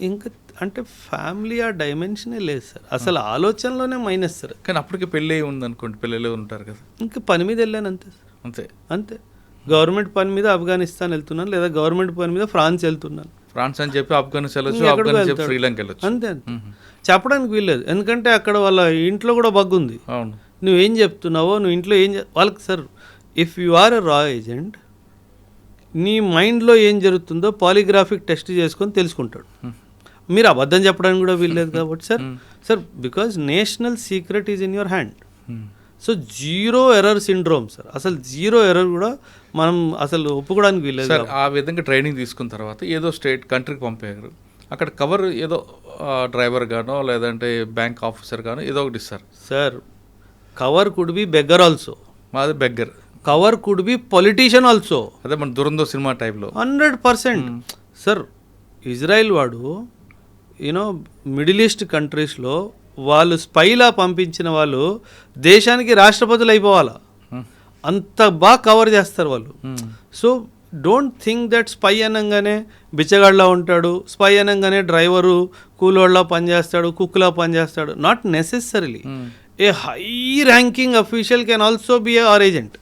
ఇంకా అంటే ఫ్యామిలీ ఆ డైమెన్షనే లేదు సార్, అసలు ఆలోచనలోనే మైనస్ సార్. కానీ అప్పటికి పెళ్ళి ఉందనుకోండి, పిల్లలు ఉంటారు కదా, ఇంకా పని మీద వెళ్ళాను అంతే సార్. అంతే గవర్నమెంట్ పని మీద ఆఫ్ఘనిస్తాన్ వెళ్తున్నాను, లేదా గవర్నమెంట్ పని మీద ఫ్రాన్స్ వెళ్తున్నాను. ఫ్రాన్స్ అని చెప్పి ఆఫ్ఘనిస్తాన్ వెళ్ళొచ్చు, ఆఫ్ఘనిస్తాన్ చెప్పి శ్రీలంక వెళ్ళొచ్చు. అంతే చెప్పడానికి వీల్లేదు, ఎందుకంటే అక్కడ వాళ్ళ ఇంట్లో కూడా బగ్గు ఉంది. అవును, నువ్వేం చెప్తున్నావో, నువ్వు ఇంట్లో ఏం వాళ్ళకి సార్, ఇఫ్ యు ఆర్ ఎ రా ఏజెంట్, నీ మైండ్లో ఏం జరుగుతుందో పాలిగ్రాఫిక్ టెస్ట్ చేసుకొని తెలుసుకుంటాడు. మీరు అబద్ధం చెప్పడానికి కూడా వీల్లేదు కాబట్టి sir because national secret is in your hand. So 0 error syndrome sir, అసలు 0 error కూడా మనం అసలు ఒప్పుకోవడానికి వీల్లేదు సార్. ఆ విధంగా ట్రైనింగ్ తీసుకున్న తర్వాత ఏదో కంట్రీకి పంపారు, అక్కడ కవర్ ఏదో డ్రైవర్ గానో లేదంటే బ్యాంక్ ఆఫీసర్ గానో ఏదో ఒకటి ఇస్తారు sir. Cover could be beggar also. మాది beggar. Cover could be politician also. అదే మన దురందో సినిమా టైప్లో 100% సార్. ఇజ్రాయిల్ వాడు మిడిల్ ఈస్ట్ కంట్రీస్లో వాళ్ళు స్పైలా పంపించిన వాళ్ళు దేశానికి రాష్ట్రపతులు అయిపోవాలా, అంత బాగా కవర్ చేస్తారు వాళ్ళు. So don't think that spy అనగానే బిచ్చగాడ్లా ఉంటాడు, స్పై అనగానే డ్రైవరు కూలోళ్ళ పనిచేస్తాడు, కుక్లా పనిచేస్తాడు. Not necessarily A high ranking official can also be are agent.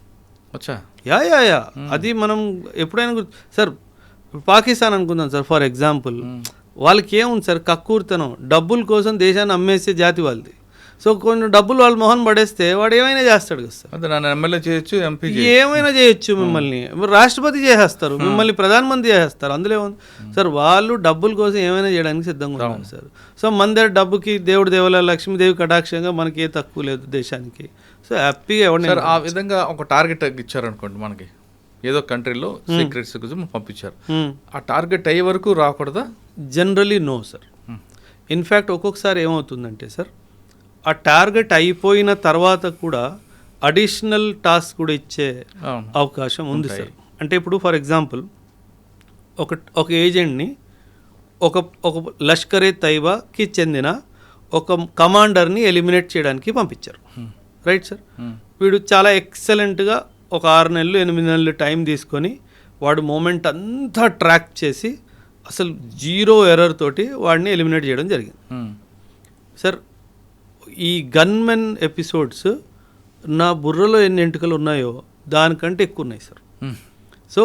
Yeah అది మనం ఎప్పుడైనా సార్, పాకిస్తాన్ అనుకుందాం సార్ ఫర్ ఎగ్జాంపుల్. వాళ్ళకి ఏముంది సార్, కక్కూర్తనం, డబ్బుల కోసం దేశాన్ని అమ్మేసే జాతి వాళ్ళది. సో కొన్ని డబ్బులు వాళ్ళు మొహన్ పడేస్తే వాడు ఏమైనా చేస్తాడు కదా సార్. ఎమ్మెల్యే చేయొచ్చు, ఎంపీ ఏమైనా చేయొచ్చు, మిమ్మల్ని రాష్ట్రపతి చేసేస్తారు, మిమ్మల్ని ప్రధానమంత్రి చేసేస్తారు. అందులో ఏముంది సార్, వాళ్ళు డబ్బుల కోసం ఏమైనా చేయడానికి సిద్ధంగా ఉన్నారు సార్. సో మన దగ్గర డబ్బుకి దేవుడి దేవాల లక్ష్మీదేవి కటాక్షంగా మనకి ఏ తక్కువ లేదు దేశానికి. సో హ్యాపీగా ఎవరు ఆ విధంగా ఒక టార్గెట్ ఇచ్చారనుకోండి, మనకి ఏదో కంట్రీలో సీక్రెట్స్ కోసం పంపించారు, ఆ టార్గెట్ అయ్యే వరకు రాకూడదా? Generally no sir. ఇన్ఫ్యాక్ట్ ఒక్కొక్కసారి ఏమవుతుందంటే సార్, ఆ టార్గెట్ అయిపోయిన తర్వాత కూడా అడిషనల్ టాస్క్ కూడా ఇచ్చే అవకాశం ఉంది సార్. అంటే ఇప్పుడు ఫర్ ఎగ్జాంపుల్ ఒక ఏజెంట్ని ఒక లష్కరే తైబాకి చెందిన ఒక కమాండర్ని ఎలిమినేట్ చేయడానికి పంపించారు, రైట్ సార్. వీడు చాలా ఎక్సలెంట్గా ఒక 6 నెలలు 8 నెలలు టైం తీసుకొని వాడు మూమెంట్ అంతా ట్రాక్ చేసి అసలు 0 error తోటి వాడిని ఎలిమినేట్ చేయడం జరిగింది సార్. ఈ గన్మెన్ ఎపిసోడ్స్ నా బుర్రలో ఎన్ని ఎంటుకలు ఉన్నాయో దానికంటే ఎక్కువ ఉన్నాయి సార్. సో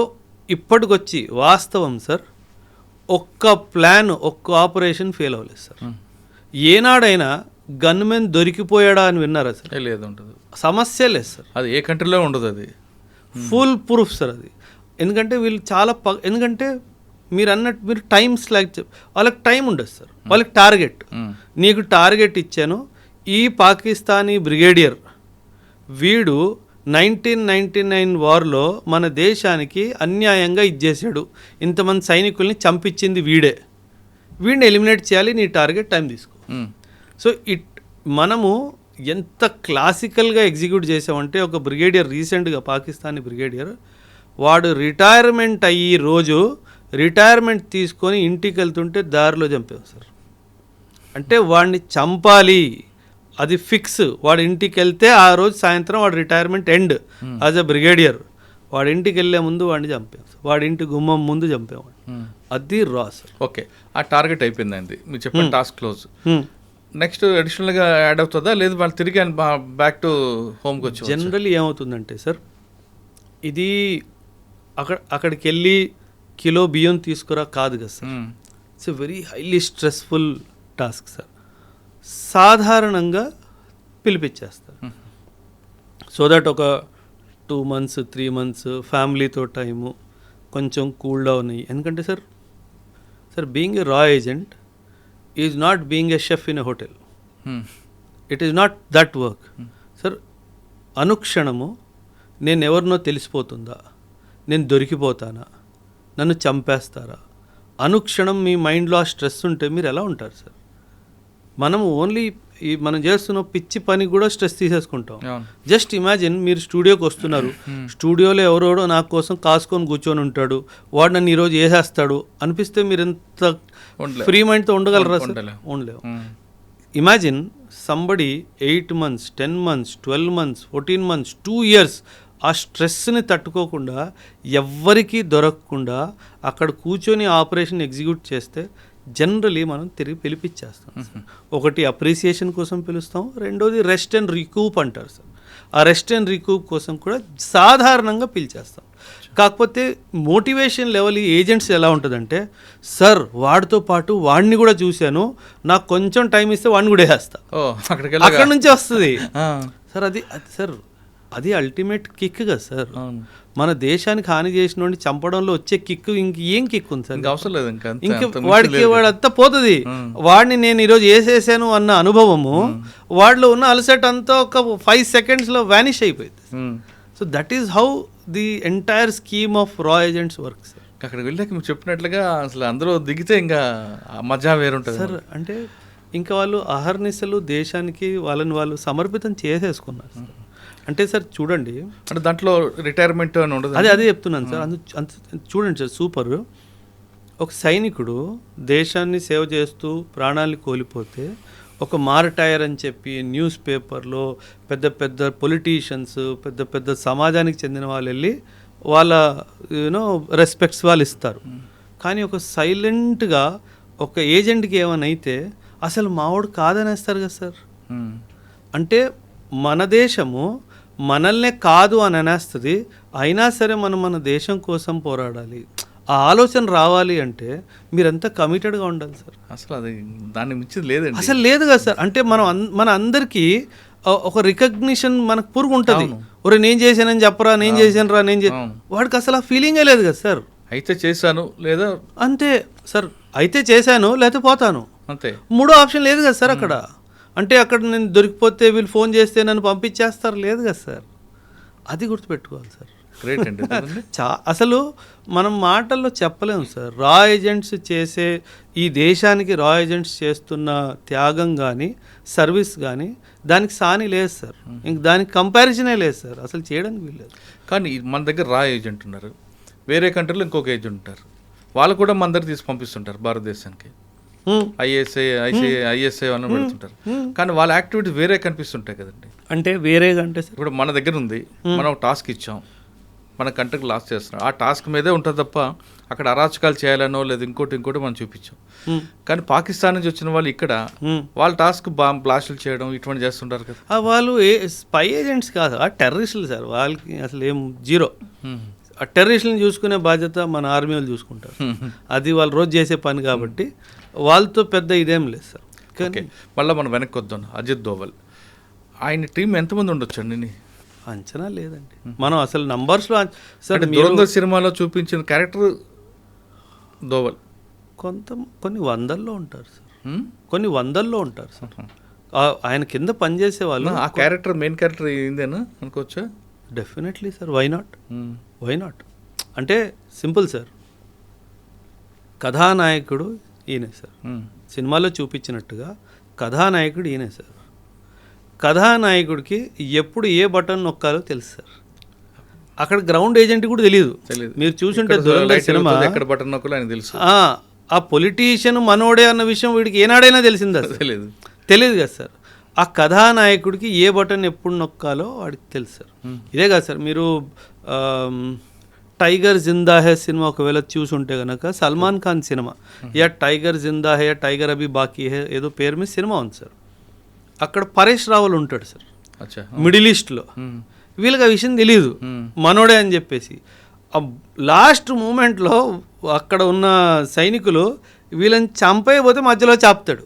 ఇప్పటికొచ్చి వాస్తవం సార్, ఒక్క ప్లాన్, ఒక్క ఆపరేషన్ ఫెయిల్ అవ్వలేదు సార్. ఏనాడైనా గన్మెన్ దొరికిపోయాడా అని విన్నారా సార్? లేదు, ఉంటుంది. సమస్య లేదు సార్, అది ఏ కంట్రీలో ఉండదు, అది ఫుల్ ప్రూఫ్ సార్ అది. ఎందుకంటే వీళ్ళు చాలా ఎందుకంటే మీరు అన్నట్టు మీరు టైం స్లాగ్, వాళ్ళకి టైం ఉండదు సార్, వాళ్ళకి టార్గెట్. నీకు టార్గెట్ ఇచ్చాను, ఈ పాకిస్తానీ బ్రిగేడియర్ వీడు 1999 వార్లో మన దేశానికి అన్యాయంగా ఇచ్చేసాడు, ఇంతమంది సైనికుల్ని చంపించింది వీడిని ఎలిమినేట్ చేయాలి, నీ టార్గెట్ టైం తీసుకో. సో మనము ఎంత క్లాసికల్గా ఎగ్జిక్యూట్ చేసామంటే, ఒక బ్రిగేడియర్ రీసెంట్గా పాకిస్తానీ బ్రిగేడియర్ వాడు రిటైర్మెంట్ అయ్యి రోజు రిటైర్మెంట్ తీసుకొని ఇంటికి వెళ్తుంటే దారిలో చంపాం సార్. అంటే వాడిని చంపాలి, అది ఫిక్స్. వాడి ఇంటికి వెళ్తే ఆ రోజు సాయంత్రం వాడు retirement end as a brigadier. వాడి ఇంటికి వెళ్ళే ముందు వాడిని చంపాం సార్, వాడి ఇంటి గుమ్మం ముందు చంపేవాడు. అది రా సార్. ఓకే, ఆ టార్గెట్ అయిపోయిందండి, మీరు చెప్పిన టాస్క్ క్లోజ్. నెక్స్ట్ అడిషనల్గా యాడ్ అవుతుందా, లేదు వాళ్ళు తిరిగి బ్యాక్ టు హోమ్కి వచ్చి? జనరల్లీ ఏమవుతుందంటే సార్, ఇది అక్కడికి వెళ్ళి కిలో బియ్యం తీసుకురా కాదు కదా sir. It's a very highly stressful task sir. సాధారణంగా పిలిపించేస్తారు, సో దట్ ఒక 2 months 3 months ఫ్యామిలీతో టైము కొంచెం కూల్ డౌన్ అయ్యి. ఎందుకంటే సార్ సార్ బీయింగ్ ఎ రా agent is not being a chef in a hotel. It is not that work sir. అనుక్షణము నేను ఎవరినో తెలిసిపోతుందా, నేను దొరికిపోతానా, నన్ను చంపేస్తారా, అనుక్షణం మీ మైండ్లో ఆ స్ట్రెస్ ఉంటే మీరు ఎలా ఉంటారు సార్? మనం ఓన్లీ మనం చేస్తున్న పిచ్చి పని కూడా స్ట్రెస్ తీసేసుకుంటాం. జస్ట్ ఇమాజిన్, మీరు స్టూడియోకి వస్తున్నారు, స్టూడియోలో ఎవరోడో నా కోసం కాసుకొని కూర్చొని ఉంటాడు, వాడు నన్ను ఈరోజు వేసేస్తాడు అనిపిస్తే మీరు ఎంత ఫ్రీ మైండ్తో ఉండగలరా సార్? ఉండలేవు. Imagine somebody 8 months, 10 months, 12 months, 14 months, 2 years ఆ స్ట్రెస్ని తట్టుకోకుండా ఎవ్వరికీ దొరకకుండా అక్కడ కూర్చొని ఆపరేషన్ ఎగ్జిక్యూట్ చేస్తే జనరలీ మనం తిరిగి పిలిపించేస్తాం. ఒకటి అప్రిసియేషన్ కోసం పిలుస్తాం, రెండోది రెస్ట్ అండ్ రికూప్ అంటారు సార్. ఆ రెస్ట్ అండ్ రికూప్ కోసం కూడా సాధారణంగా పిలిచేస్తాం. కాకపోతే మోటివేషన్ లెవెల్ ఈ ఏజెంట్స్ ఎలా ఉంటుందంటే, సార్ వాడితో పాటు వాడిని కూడా చూశాను, నాకు కొంచెం టైం ఇస్తే వాడిని కూడా వేస్తా, అక్కడ నుంచి వస్తుంది సార్. అది సార్ అది అల్టిమేట్ కిక్ కదా సార్. మన దేశానికి హాని చేసిన వాడిని చంపడంలో వచ్చే కిక్ ఇంకేం కిక్ ఉంది సార్? అవసరం లేదు. ఇంకా వాడంతా పోతుంది. వాడిని నేను ఈరోజు వేసేసాను అన్న అనుభవము వాడిలో ఉన్న అలసట అంతా ఒక 5 seconds వ్యానిష్ అయిపోయింది. So that is how the entire scheme of రా ఏజెంట్స్ వర్క్ సార్. అక్కడికి వెళ్ళాక మీరు చెప్పినట్లుగా అసలు అందరూ దిగితే ఇంకా మజా వేరుంటుంది సార్. అంటే ఇంకా వాళ్ళు అహర్నిశలు దేశానికి వాళ్ళని వాళ్ళు సమర్పితం చేసేసుకున్నారు సార్. అంటే సార్ చూడండి, అంటే దాంట్లో రిటైర్మెంట్ అని ఉండదు. అదే చెప్తున్నాను సార్. చూడండి సార్, సూపర్. ఒక సైనికుడు దేశాన్ని సేవ చేస్తూ ప్రాణాన్ని కోల్పోతే ఒక మారటైర్ అని చెప్పి న్యూస్ పేపర్లో పెద్ద పెద్ద పొలిటీషియన్స్, పెద్ద పెద్ద సమాజానికి చెందిన వాళ్ళు వెళ్ళి వాళ్ళ రెస్పెక్ట్స్ వాళ్ళు ఇస్తారు. కానీ ఒక సైలెంట్గా ఒక ఏజెంట్కి ఏమైనా అయితే అసలు మావాడు కాదనేస్తారు కదా సార్. అంటే మన దేశము మనల్నే కాదు అని అనేస్తుంది, అయినా సరే మనం మన దేశం కోసం పోరాడాలి. ఆ ఆలోచన రావాలి అంటే మీరంతా కమిటెడ్గా ఉండాలి సార్. అసలు అది దాన్ని మించి లేదండి, అసలు లేదు కదా సార్. అంటే మన అందరికీ ఒక రికగ్నిషన్ మనకు పురుగు ఉంటుంది. ఒరే నేను చేశానని చెప్పరా, నేను చేశాను రా, వాడికి అసలు ఆ ఫీలింగే లేదు కదా సార్. అయితే చేశాను లేదా అంతే సార్, అయితే చేశాను లేకపోతే పోతాను అంతే. మూడో ఆప్షన్ లేదు కదా సార్ అక్కడ. అంటే అక్కడ నేను దొరికిపోతే వీళ్ళు ఫోన్ చేస్తే నన్ను పంపించేస్తారు, లేదు కదా సార్. అది గుర్తుపెట్టుకోవాలి సార్. గ్రేట్ అండి. అసలు మనం మాటల్లో చెప్పలేము సార్. రా ఏజెంట్స్ చేసే ఈ దేశానికి రా ఏజెంట్స్ చేస్తున్న త్యాగం కానీ సర్వీస్ కానీ దానికి సాని లేదు సార్. ఇంక దానికి కంపారిజనే లేదు సార్, అసలు చేయడానికి వీల్లేదు. కానీ మన దగ్గర రా ఏజెంట్ ఉన్నారు, వేరే కంట్రీలో ఇంకొక ఏజెంట్ ఉంటారు, వాళ్ళు కూడా మన దగ్గర తీసి పంపిస్తుంటారు భారతదేశానికి. ఐఎస్ఐ అని పెడుతుంటారు, కానీ వాళ్ళ యాక్టివిటీస్ వేరే కనిపిస్తుంటాయి కదండి. అంటే వేరేగా అంటే సార్, ఇప్పుడు మన దగ్గర ఉంది, మనం ఒక టాస్క్ ఇచ్చాం, మన కంట్రీకి లాస్ చేస్తున్నాం, ఆ టాస్క్ మీదే ఉంటుంది తప్ప అక్కడ అరాచకాలు చేయాలనో లేదా ఇంకోటి మనం చూపించాం. కానీ పాకిస్తాన్ నుంచి వచ్చిన వాళ్ళు ఇక్కడ వాళ్ళ టాస్క్ బ్లాస్టులు చేయడం ఇటువంటి చేస్తుంటారు కదా. వాళ్ళు స్పై ఏజెంట్స్ కాదు, ఆ టెర్రరిస్టులు సార్. వాళ్ళకి అసలు ఏం జీరో. ఆ టెర్రరిస్టులను చూసుకునే బాధ్యత మన ఆర్మీ వాళ్ళు చూసుకుంటారు. అది వాళ్ళు రోజు చేసే పని కాబట్టి వాళ్ళతో పెద్ద ఇదేం లేదు సార్. ఓకే, మళ్ళీ మనం వెనక్కి వద్దాం. అజిత్ దోవల్, ఆయన టీం ఎంతమంది ఉండొచ్చండి? అంచనా లేదండి మనం అసలు నంబర్స్లో. సార్ దురంధర్ సినిమాలో చూపించిన క్యారెక్టర్ దోవల్ కొన్ని వందల్లో ఉంటారు సార్, కొన్ని వందల్లో ఉంటారు సార్. ఆయన కింద పనిచేసే వాళ్ళు. ఆ క్యారెక్టర్ మెయిన్ క్యారెక్టర్ ఏందేనా అనుకోవచ్చా? Definitely sir. వై నాట్ అంటే సింపుల్ సార్. కథానాయకుడు ఈయనే సార్. సినిమాలో చూపించినట్టుగా కథానాయకుడు ఈయనే సార్. కథానాయకుడికి ఎప్పుడు ఏ బటన్ నొక్కాలో తెలుసు సార్. అక్కడ గ్రౌండ్ ఏజెంట్ కూడా తెలియదు. మీరు చూసుంటే దురంధర్ సినిమా ఎక్కడ బటన్ నొక్కాలో ఆయన తెలుసు. ఆ పొలిటీషియన్ మనోడే అన్న విషయం వీడికి ఏనాడైనా తెలిసిందా? తెలియదు కదా సార్. ఆ కథానాయకుడికి ఏ బటన్ ఎప్పుడు నొక్కాలో వాడికి తెలుసు సార్. ఇదే కదా సార్, మీరు టైగర్ జిందా హే సినిమా ఒకవేళ చూసుంటే కనుక, సల్మాన్ ఖాన్ సినిమా, యా టైగర్ జిందా హే, టైగర్ అభి బాకీ హే, ఏదో పేరు మీద సినిమా ఉంది సార్. అక్కడ పరేష్ రావల్ ఉంటాడు సార్ మిడిల్ ఈస్ట్లో. వీళ్ళకి ఆ విషయం తెలియదు మనోడే అని చెప్పేసి. లాస్ట్ మూమెంట్లో అక్కడ ఉన్న సైనికులు వీళ్ళని చంపైపోతే మధ్యలో చాపుతాడు.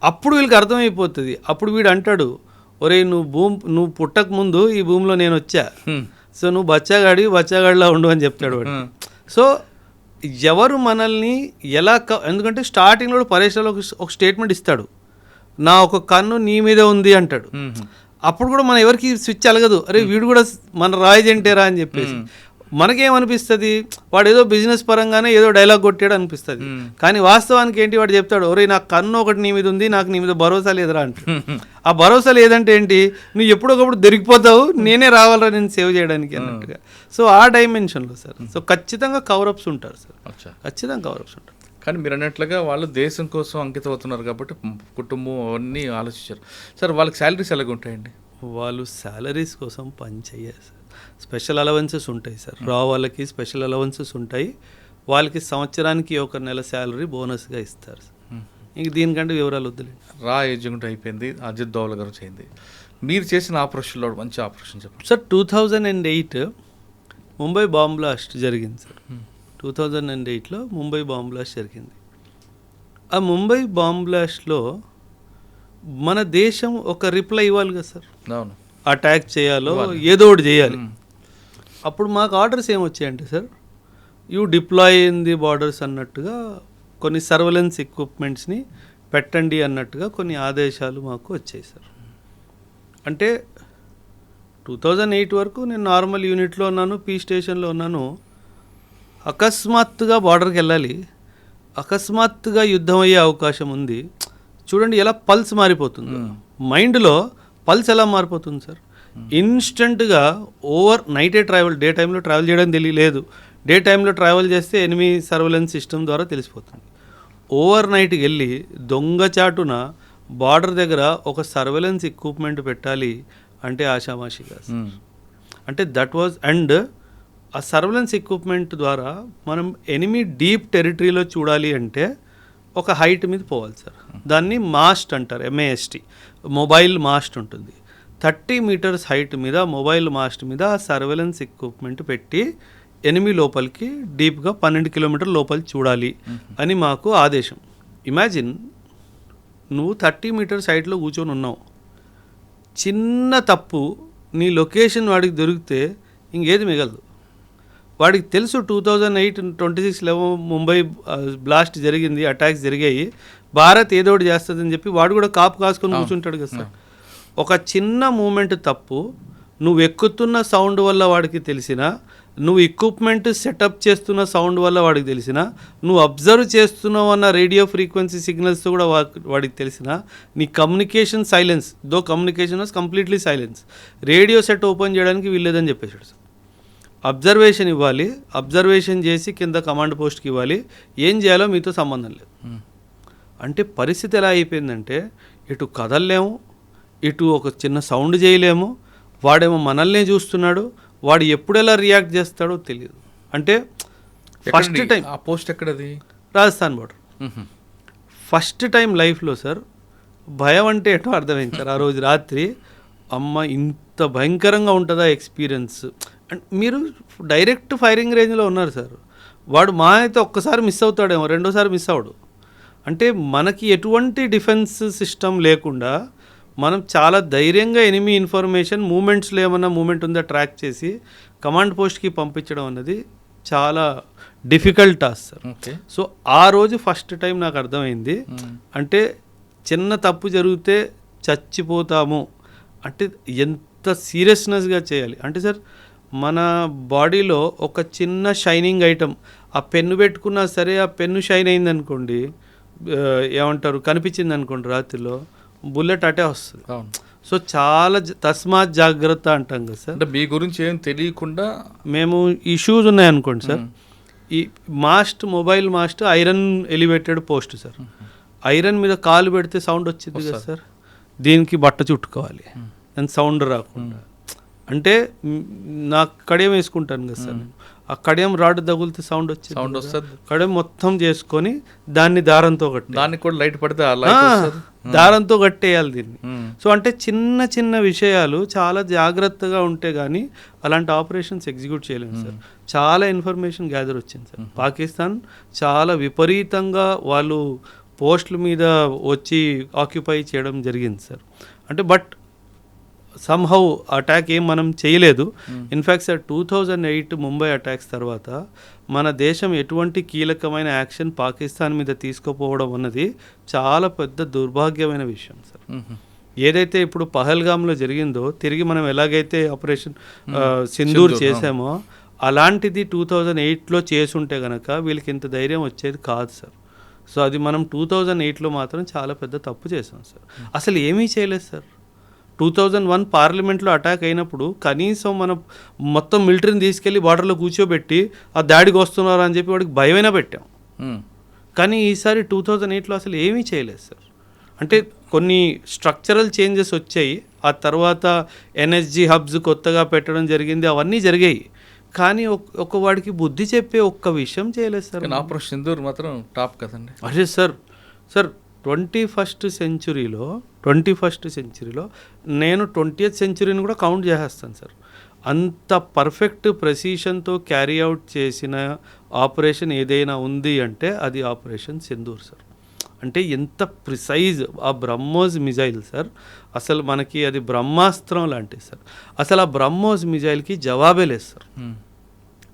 అప్పుడు వీళ్ళకి అర్థమైపోతుంది. అప్పుడు వీడు అంటాడు, ఒరే నువ్వు పుట్టక ముందు ఈ భూమిలో నేను వచ్చా, సో నువ్వు బచ్చాగాడిలా ఉండు అని చెప్తాడు వాడు. సో ఎవరు మనల్ని ఎలా ఎందుకంటే స్టార్టింగ్లో పరేష్లో ఒక స్టేట్మెంట్ ఇస్తాడు, నా ఒక కన్ను నీ మీద ఉంది అంటాడు. అప్పుడు కూడా మనం ఎవరికి స్విచ్ అలగదు, అరే వీడు కూడా మన రాయజెంటేరా అని చెప్పేసి. మనకేమనిపిస్తుంది, వాడు ఏదో బిజినెస్ పరంగానే ఏదో డైలాగ్ కొట్టాడు అనిపిస్తుంది. కానీ వాస్తవానికి ఏంటి, వాడు చెప్తాడు, ఒరే నా కన్ను ఒకటి నీ మీద ఉంది, నాకు నీ మీద భరోసా లేదురా అంటాడు. ఆ భరోసా లేదంటే ఏంటి, నువ్వు ఎప్పుడొకప్పుడు దొరికిపోతావు, నేనే రావాలా నేను సేవ్ చేయడానికి అన్నట్టుగా. సో ఆ డైమెన్షన్లో సార్, సో ఖచ్చితంగా కవరప్స్ ఉంటారు సార్, ఖచ్చితంగా కవరప్స్ ఉంటారు. కానీ మీరు అన్నట్లుగా వాళ్ళు దేశం కోసం అంకితం అవుతున్నారు కాబట్టి కుటుంబం అవన్నీ ఆలోచించారు. సార్ వాళ్ళకి శాలరీస్ ఎలాగ ఉంటాయండి? వాళ్ళు శాలరీస్ కోసం పని చేయరు సార్, స్పెషల్ అలవెన్సెస్ ఉంటాయి సార్. రా వాళ్ళకి స్పెషల్ అలవెన్సెస్ ఉంటాయి, వాళ్ళకి సంవత్సరానికి ఒక నెల శాలరీ బోనస్గా ఇస్తారు సార్. ఇంక దీనికంటే వివరాలు వద్దులేండి. రా ఎగ్జిక్యూట్ అయిపోయింది, అజిత్ దోవల్ గారు చేయింది. మీరు చేసిన ఆపరేషన్లో మంచి ఆపరేషన్ చెప్పండి సార్. 2008 ముంబై బాంబ్ బ్లాస్ట్ జరిగింది సార్. 2008లో ముంబై బాంబ్ బ్లాస్ట్ జరిగింది. ఆ ముంబై బాంబ్ బ్లాస్ట్లో మన దేశం ఒక రిప్లై ఇవ్వాలి కదా సార్. అవును, అటాక్ చేయాలో ఏదో ఒకటి చేయాలి. అప్పుడు మాకు ఆర్డర్స్ ఏమొచ్చాయంటే sir, you deploy in the borders అన్నట్టుగా కొన్ని సర్వలెన్స్ ఎక్విప్మెంట్స్ని పెట్టండి అన్నట్టుగా కొన్ని ఆదేశాలు మాకు వచ్చాయి సార్. అంటే 2008 వరకు నేను నార్మల్ యూనిట్లో ఉన్నాను, పీ స్టేషన్లో ఉన్నాను. అకస్మాత్తుగా బార్డర్కి వెళ్ళాలి, అకస్మాత్తుగా యుద్ధం అయ్యే అవకాశం ఉంది. చూడండి ఎలా పల్స్ మారిపోతుంది, మైండ్లో పల్స్ ఎలా మారిపోతుంది సార్. ఇన్స్టెంట్గా ఓవర్ నైటే డే టైంలో ట్రావెల్ చేయడం తెలియలేదు, డే టైంలో ట్రావెల్ చేస్తే ఎనిమీ సర్వలెన్స్ సిస్టమ్ ద్వారా తెలిసిపోతుంది. ఓవర్ నైట్కి వెళ్ళి దొంగచాటున బార్డర్ దగ్గర ఒక సర్వెలెన్స్ ఎక్విప్మెంట్ పెట్టాలి అంటే ఆషామాషిగా సార్. అంటే దట్ వాజ్, అండ్ ఆ సర్వెలెన్స్ ఎక్విప్మెంట్ ద్వారా మనం ఎనిమీ డీప్ టెరిటరీలో చూడాలి అంటే ఒక హైట్ మీద పోవాలి సార్. దాన్ని మాస్ట్ అంటారు, MAST, మొబైల్ మాస్ట్ ఉంటుంది. 30 మీటర్స్ హైట్ మీద మొబైల్ మాస్ట్ మీద ఆ సర్వెలెన్స్ ఎక్విప్మెంట్ పెట్టి ఎనిమీ లోపలికి డీప్గా 12 కిలోమీటర్ లోపలి చూడాలి అని మాకు ఆదేశం. ఇమాజిన్, నువ్వు 30 మీటర్స్ హైట్లో కూర్చొని ఉన్నావు, చిన్న తప్పు నీ లొకేషన్ వాడికి దొరికితే ఇంకేది మిగలదు. వాడికి తెలుసు 2008-26 ముంబై బ్లాస్ట్ జరిగింది, అటాక్స్ జరిగాయి, భారత్ ఏదో ఒకటి చేస్తుందని చెప్పి వాడు కూడా కాపు కాసుకొని కూర్చుంటాడు కదా సార్. ఒక చిన్న మూమెంట్ తప్పు నువ్వు ఎక్కుతున్న సౌండ్ వల్ల వాడికి తెలిసినా, నువ్వు ఎక్విప్మెంట్ సెటప్ చేస్తున్న సౌండ్ వల్ల వాడికి తెలిసినా, నువ్వు అబ్జర్వ్ చేస్తున్నావు అన్న రేడియో ఫ్రీక్వెన్సీ సిగ్నల్స్తో కూడా వాడికి తెలిసినా, నీ communication silence, though communication was completely silence, radio set open చేయడానికి వీల్లేదని చెప్పేసాడు సార్. అబ్జర్వేషన్ ఇవ్వాలి, అబ్జర్వేషన్ చేసి కింద కమాండ్ పోస్ట్కి ఇవ్వాలి, ఏం చేయాలో మీతో సంబంధం లేదు. అంటే పరిస్థితి ఎలా అయిపోయిందంటే, ఇటు కదలలేము, ఇటు ఒక చిన్న సౌండ్ చేయలేము, వాడేమో మనల్నే చూస్తున్నాడు, వాడు ఎప్పుడు ఎలా రియాక్ట్ చేస్తాడో తెలియదు. అంటే ఫస్ట్ టైం ఆ పోస్ట్ ఎక్కడది? రాజస్థాన్ బార్డర్. ఫస్ట్ టైం లైఫ్లో సార్ భయం అంటే ఏంటో అర్థమైంది సార్. ఆ రోజు రాత్రి అమ్మ ఇంత భయంకరంగా ఉంటుందా ఎక్స్పీరియన్స్. అండ్ మీరు డైరెక్ట్ ఫైరింగ్ రేంజ్లో ఉన్నారు సార్. వాడు మా అయితే ఒక్కసారి మిస్ అవుతాడేమో, రెండోసారి మిస్ అవడు. అంటే మనకి ఎటువంటి డిఫెన్స్ సిస్టమ్ లేకుండా మనం చాలా ధైర్యంగా ఎనిమీ ఇన్ఫర్మేషన్ మూమెంట్స్లో ఏమన్నా మూమెంట్ ఉందా ట్రాక్ చేసి కమాండ్ పోస్ట్కి పంపించడం అన్నది చాలా డిఫికల్ట్ టాస్క్ సార్. సో ఆ రోజు ఫస్ట్ టైం నాకు అర్థమైంది, అంటే చిన్న తప్పు జరిగితే చచ్చిపోతాము అంటే ఎంత సీరియస్నెస్గా చేయాలి. అంటే సార్ మన బాడీలో ఒక చిన్న షైనింగ్ ఐటమ్, ఆ పెన్ను పెట్టుకున్నా సరే ఆ పెన్ను షైన్ అయింది అనుకోండి, ఏమంటారు కనిపించింది అనుకోండి రాత్రిలో, బుల్లెట్ అటే వస్తుంది. సో చాలా తస్మాత్ జాగ్రత్త అంటాం కదా సార్. అంటే మీ గురించి ఏం తెలియకుండా మేము ఈ షూస్ ఉన్నాయనుకోండి సార్, ఈ mast, mobile mast iron elevated post sir. Iron మీద కాలు పెడితే సౌండ్ వచ్చింది కదా సార్, దీనికి బట్ట చుట్టుకోవాలి అండ్ సౌండ్ రాకుండా. అంటే నాకు కడియం వేసుకుంటాను కదా సార్, ఆ కడియం రాడ్ తగులితే సౌండ్ వస్తుంది. కడియం మొత్తం చేసుకొని దాన్ని దారంతో కట్టి, దానికి కూడా లైట్ పడితే దారంతో కట్టేయాలి దీన్ని. సో అంటే చిన్న చిన్న విషయాలు చాలా జాగ్రత్తగా ఉంటే కానీ అలాంటి ఆపరేషన్స్ ఎగ్జిక్యూట్ చేయలేము సార్. చాలా ఇన్ఫర్మేషన్ గ్యాదర్ వచ్చింది సార్. పాకిస్తాన్ చాలా విపరీతంగా వాళ్ళు పోస్టుల మీద వచ్చి ఆక్యుపై చేయడం జరిగింది సార్. అంటే బట్ సమ్హౌ అటాక్ ఏం మనం చేయలేదు. ఇన్ఫ్యాక్ట్ సార్ 2008 ముంబై అటాక్స్ తర్వాత మన దేశం ఎటువంటి కీలకమైన యాక్షన్ పాకిస్తాన్ మీద తీసుకోపోవడం అన్నది చాలా పెద్ద దుర్భాగ్యమైన విషయం సార్. ఏదైతే ఇప్పుడు పహల్గామ్లో జరిగిందో, తిరిగి మనం ఎలాగైతే ఆపరేషన్ సింధూర్ చేసామో అలాంటిది 2008లో చేసుంటే కనుక వీళ్ళకి ఇంత ధైర్యం వచ్చేది కాదు సార్. సో అది మనం 2008లో మాత్రం చాలా పెద్ద తప్పు చేసాం సార్. అసలు ఏమీ చేయలేదు సార్. 2001 పార్లమెంట్లో అటాక్ అయినప్పుడు కనీసం మనం మొత్తం మిలిటరీని తీసుకెళ్ళి బార్డర్లో కూర్చోబెట్టి ఆ దాడికి వస్తున్నారు అని చెప్పి వాడికి భయమైనా పెట్టాం. కానీ ఈసారి 2008లో అసలు ఏమీ చేయలేదు సార్. అంటే కొన్ని స్ట్రక్చరల్ చేంజెస్ వచ్చాయి, ఆ తర్వాత ఎన్ఎస్జీ హబ్స్ కొత్తగా పెట్టడం జరిగింది, అవన్నీ జరిగాయి. కానీ ఒక వాడికి బుద్ధి చెప్పే ఒక్క విషయం చేయలేదు సార్. ఆపరేషన్ సింధూర్ మాత్రం టాప్ కదండి. అదే సార్. 21st సెంచురీలో నేను 20th సెంచురీని కూడా కౌంట్ చేసేస్తాను సార్. అంత పర్ఫెక్ట్ ప్రెసిషన్తో క్యారీ అవుట్ చేసిన ఆపరేషన్ ఏదైనా ఉంది అంటే అది ఆపరేషన్ సింధూర్ సార్. అంటే ఎంత ప్రిసైజ్ ఆ బ్రహ్మోస్ మిజైల్ సార్. అసలు మనకి అది బ్రహ్మాస్త్రం లాంటిది సార్. అసలు ఆ బ్రహ్మోస్ మిజైల్కి జవాబే లేదు సార్.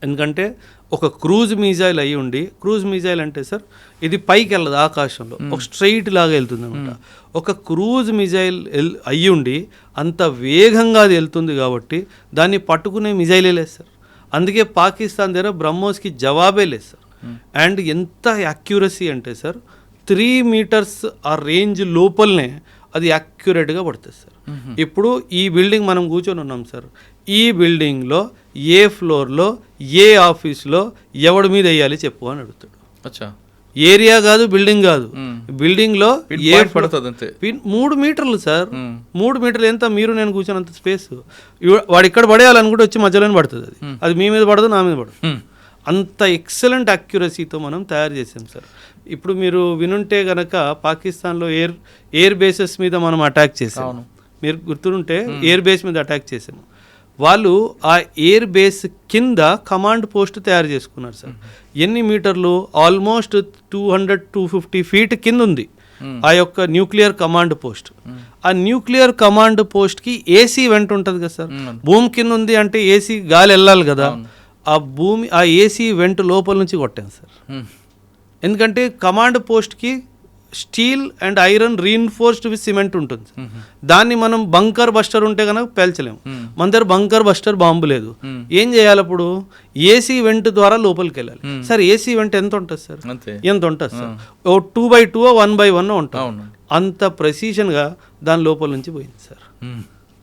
ఎందుకంటే ఒక క్రూజ్ మిజైల్ అయ్యి ఉండి, క్రూజ్ మిజైల్ అంటే సార్ ఇది పైకి వెళ్ళదు, ఆకాశంలో ఒక స్ట్రైట్ లాగా వెళ్తుంది అనమాట. ఒక క్రూజ్ మిజైల్ అయ్యి ఉండి అంత వేగంగా అది వెళ్తుంది కాబట్టి దాన్ని పట్టుకునే మిజైలే లేదు సార్. అందుకే పాకిస్తాన్ దగ్గర బ్రహ్మోస్కి జవాబే లేదు సార్. అండ్ ఎంత యాక్యురసీ అంటే సార్ 3 meters ఆ రేంజ్ లోపలనే అది యాక్యురేట్గా పడుతుంది సార్. ఇప్పుడు ఈ బిల్డింగ్ మనం కూర్చొని ఉన్నాం సార్. ఈ బిల్డింగ్లో ఏ ఫ్లోర్లో ఏ ఆఫీస్లో ఎవడి మీద వేయాలి చెప్పు అని అడుగుతాడు. అచ్చా, ఏరియా కాదు, బిల్డింగ్ కాదు, బిల్డింగ్లో ఏ పడుతుంది అంతే. 3 మీటర్లు సార్. 3 మీటర్లు ఎంత మీరు నేను కూర్చొనంత స్పేస్. వాడు ఇక్కడ పడేయాలనుకుంటే వచ్చి మధ్యలోనే పడుతుంది. అది మీ మీద పడదు, నా మీద పడదు. అంత ఎక్సలెంట్ అక్యురసీతో మనం తయారు చేసాం సార్. ఇప్పుడు మీరు వినుంటే గనక పాకిస్తాన్లో ఎయిర్ బేసెస్ మీద మనం అటాక్ చేసాము. మీరు గుర్తుంటే ఎయిర్ బేస్ మీద అటాక్ చేసాము. వాళ్ళు ఆ ఎయిర్ బేస్ కింద కమాండ్ పోస్ట్ తయారు చేసుకున్నారు సార్. ఎన్ని మీటర్లు? ఆల్మోస్ట్ 200-250 feet కింద ఉంది ఆ యొక్క న్యూక్లియర్ కమాండ్ పోస్ట్. ఆ న్యూక్లియర్ కమాండ్ పోస్ట్కి ఏసీ వెంట ఉంటుంది కదా సార్. భూమి కింద ఉంది అంటే ఏసీ గాలి వెళ్ళాలి కదా. ఆ ఏసీ వెంట లోపల నుంచి కొట్టాను సార్. ఎందుకంటే కమాండ్ పోస్ట్కి steel and iron reinforced with cement ఉంటుంది. దాన్ని మనం బంకర్ బస్టర్ ఉంటే కనుక పేల్చలేము. మన దగ్గర బంకర్ బస్టర్ బాంబు లేదు. ఏం చేయాలి అప్పుడు? ఏసీ వెంట్ ద్వారా లోపలికి వెళ్ళాలి సార్. ఏసీ వెంట్ ఎంత ఉంటుంది సార్? ఎంత ఉంటుంది సార్? 2x2 1x1 ఉంటుంది. అంత ప్రెసిషన్గా దాని లోపల నుంచి పోయింది సార్.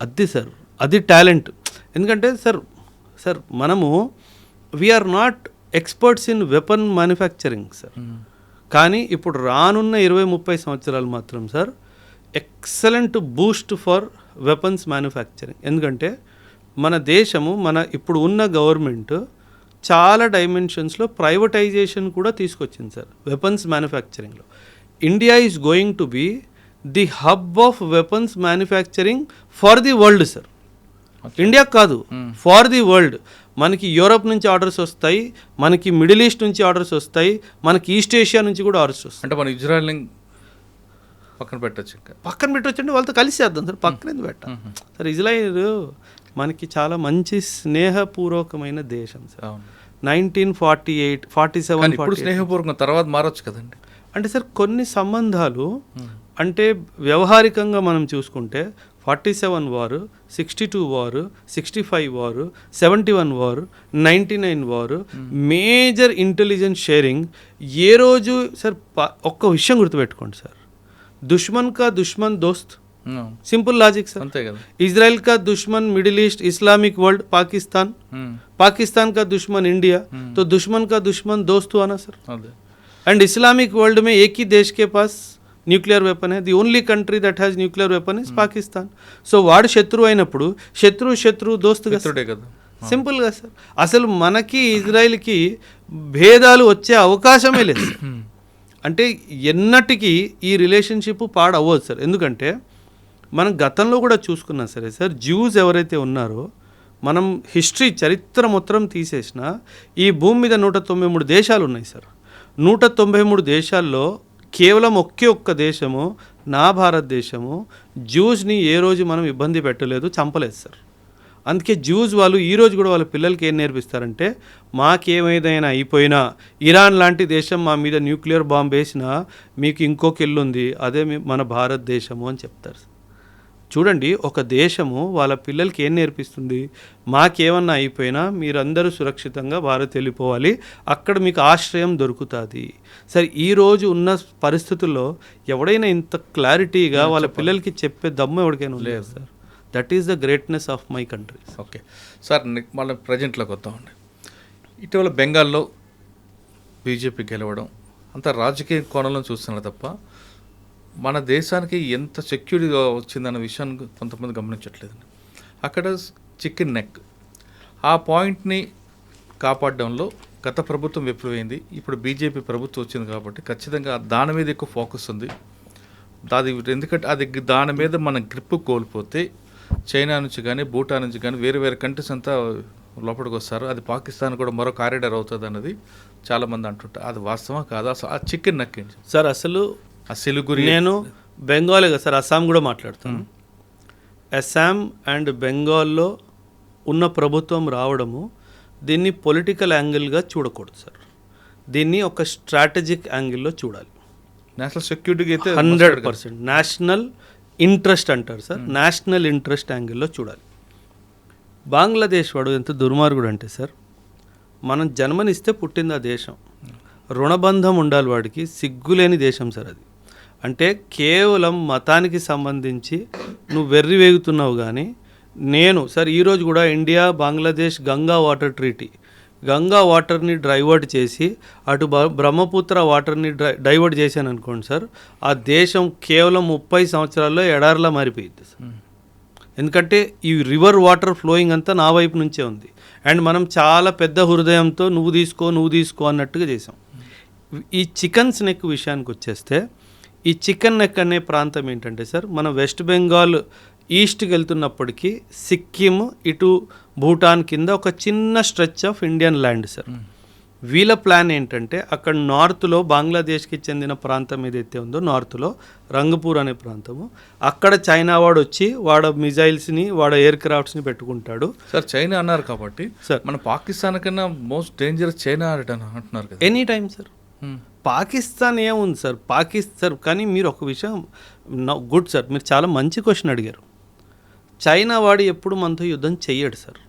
అది సార్, అది టాలెంట్. ఎందుకంటే సార్ మనము we are not experts in weapon manufacturing sir. కానీ ఇప్పుడు రానున్న 20-30 సంవత్సరాలు మాత్రం sir excellent boost for weapons manufacturing. ఎందుకంటే మన దేశము, మన ఇప్పుడు ఉన్న గవర్నమెంట్ చాలా డైమెన్షన్స్లో ప్రైవేటైజేషన్ కూడా తీసుకొచ్చింది సార్ వెపన్స్ మ్యానుఫ్యాక్చరింగ్లో. India is going to be the hub of weapons manufacturing for the world sir. India కాదు, ఫార్ ది వరల్డ్. మనకి యూరోప్ నుంచి ఆర్డర్స్ వస్తాయి, మనకి మిడిల్ ఈస్ట్ నుంచి ఆర్డర్స్ వస్తాయి, మనకి ఈస్ట్ ఏషియా నుంచి కూడా ఆర్డర్స్ వస్తాయి. అంటే మన ఇజ్రాయెల్ పక్కన పెట్టచ్చు అంటే వాళ్ళతో కలిసి చేద్దాం సార్. పక్కన ఎందుకు పెట్టాం సార్? ఇజ్రాయెల్ మనకి చాలా మంచి స్నేహపూర్వకమైన దేశం సార్. 1948, 47 స్నేహపూర్వకం తర్వాత మారచ్చు కదండి. అంటే సార్ కొన్ని సంబంధాలు అంటే వ్యవహారికంగా మనం చూసుకుంటే 47 వారు, 62 వారు, 65 వారు, 71 వారు, 99 వారు, మేజర్ ఇంటెలిజెన్స్ షేరింగ్. ఏ రోజు సార్ ఒక్క విషయం గుర్తుపెట్టుకోండి సార్, దుష్మన్ కా దుష్మన్ దోస్త్. Simple logic sir. అంతే కదా. ఇజ్రాయెల్ కా దుష్మన్ middle east, Islamic world Pakistan, Pakistan का दुश्मन इंडिया, तो दुश्मन का दुश्मन दोस्त हुआ ना सर. एंड इस्लामिक वर्ल्ड में एक ही देश के पास nuclear weapon the only country that has nuclear weapon is Pakistan. So వాడు శత్రువు అయినప్పుడు శత్రువు దోస్తుగా కదా. సింపుల్గా సార్. అసలు మనకి ఇజ్రాయిల్కి భేదాలు వచ్చే అవకాశమే లేదు. అంటే ఎన్నటికీ ఈ రిలేషన్షిప్ పాడవ్వదు సార్. ఎందుకంటే మనం గతంలో కూడా చూసుకున్నాం సరే సార్, జ్యూస్ ఎవరైతే ఉన్నారో మనం హిస్టరీ చరిత్ర మొత్తం తీసేసినా ఈ భూమి మీద 193 దేశాలు ఉన్నాయి సార్. 193 దేశాల్లో కేవలం ఒక్క దేశము, నా భారతదేశము జ్యూస్ని ఏ రోజు మనం ఇబ్బంది పెట్టలేదు, చంపలేదు సార్. అందుకే జ్యూస్ వాళ్ళు ఈరోజు కూడా వాళ్ళ పిల్లలకి ఏం నేర్పిస్తారంటే, మాకేమైనా అయిపోయినా ఇరాన్ లాంటి దేశం మా మీద న్యూక్లియర్ బాంబ్ వేసినా మీకు ఇంకొక ఇల్లు ఉంది, అదే మన భారతదేశము అని చెప్తారు. చూడండి, ఒక దేశము వాళ్ళ పిల్లలకి ఏం నేర్పిస్తుంది, మాకేమన్నా అయిపోయినా మీరందరూ సురక్షితంగా భారత్ వెళ్ళిపోవాలి, అక్కడ మీకు ఆశ్రయం దొరుకుతుంది. సరే, ఈరోజు ఉన్న పరిస్థితుల్లో ఎవడైనా ఇంత క్లారిటీగా వాళ్ళ పిల్లలకి చెప్పే దమ్ము ఎవరికైనా లేదు sir. That is the greatness of my country. Okay sir, మళ్ళీ ప్రజెంట్లోకి వద్దామండి. ఇటీవల బెంగాల్లో బీజేపీ గెలవడం అంత రాజకీయ కోణంలో చూస్తున్నారు తప్ప మన దేశానికి ఎంత సెక్యూరిటీగా వచ్చిందన్న విషయాన్ని కొంతమంది గమనించట్లేదండి. అక్కడ చికెన్ నెక్ ఆ పాయింట్ని కాపాడడంలో గత ప్రభుత్వం విఫలమైంది. ఇప్పుడు బీజేపీ ప్రభుత్వం వచ్చింది కాబట్టి ఖచ్చితంగా దాని మీద ఎక్కువ ఫోకస్ ఉంది. ఎందుకంటే అది దాని మీద మన గ్రిప్ కోల్పోతే చైనా నుంచి కానీ భూటాన్ నుంచి కానీ వేరే వేరే కంట్రీస్ అంతా లోపలికి వస్తారు. అది పాకిస్తాన్ కూడా మరో కారిడార్ అవుతుంది అన్నది చాలామంది అంటుంటారు. అది వాస్తవం కాదు. అసలు ఆ చికెన్ నెక్ ఏంటి సార్? అసలు ఆ సిలిగురి, నేను బెంగాలే కదా సార్, అస్సాం కూడా మాట్లాడుతాను. అస్సాం అండ్ బెంగాల్లో ఉన్న ప్రభుత్వం రావడము, దీన్ని పొలిటికల్ యాంగిల్గా చూడకూడదు సార్. దీన్ని ఒక స్ట్రాటజిక్ యాంగిల్లో చూడాలి. నేషనల్ సెక్యూరిటీకి అయితే 100% నేషనల్ ఇంట్రెస్ట్ అంటారు సార్, నేషనల్ ఇంట్రెస్ట్ యాంగిల్లో చూడాలి. బంగ్లాదేశ్ వాడు ఎంత దుర్మార్గుడు అంటే సార్, మనం జన్మనిస్తే పుట్టింది ఆ దేశం, రుణబంధం ఉండాలి వాడికి, సిగ్గులేని దేశం సార్ అది. అంటే కేవలం మతానికి సంబంధించి నువ్వు వెర్రి వేగుతున్నావు. కానీ నేను సార్ ఈరోజు కూడా India Bangladesh Ganga water treaty, Ganga వాటర్ని డైవర్ట్ చేసి అటు బ్రహ్మపుత్ర వాటర్ని డైవర్ట్ చేశాను అనుకోండి సార్, ఆ దేశం కేవలం 30 సంవత్సరాల్లో ఎడారిలా మారిపోయింది సార్. ఎందుకంటే ఈ రివర్ వాటర్ ఫ్లోయింగ్ అంతా నా వైపు నుంచే ఉంది. అండ్ మనం చాలా పెద్ద హృదయంతో నువ్వు తీసుకో అన్నట్టుగా చేసాం. ఈ చికెన్ నెక్ విషయానికి వచ్చేస్తే, ఈ చికెన్ నెక్ అనే ప్రాంతం ఏంటంటే సార్, మన వెస్ట్ బెంగాల్ ఈస్ట్కి వెళ్తున్నప్పటికీ సిక్కిం ఇటు భూటాన్ కింద ఒక చిన్న stretch of Indian land sir. వీళ్ళ ప్లాన్ ఏంటంటే, అక్కడ నార్త్లో బంగ్లాదేశ్కి చెందిన ప్రాంతం ఏదైతే ఉందో నార్త్లో రంగపూర్ అనే ప్రాంతము, అక్కడ చైనా వాడు వచ్చి వాడ మిజైల్స్ని వాడ ఎయిర్ క్రాఫ్ట్స్ని పెట్టుకుంటాడు సార్. చైనా అన్నారు కాబట్టి సార్, మన పాకిస్తాన్ కన్నా మోస్ట్ డేంజరస్ చైనా అంటున్నారు కదా. Any time sir. పాకిస్తాన్ ఏముంది సార్, పాకిస్తాన్. కానీ మీరు ఒక విషయం గుడ్ సార్, మీరు చాలా మంచి క్వశ్చన్ అడిగారు. చైనా వాడు ఎప్పుడు మనతో యుద్ధం చెయ్యడు సార్,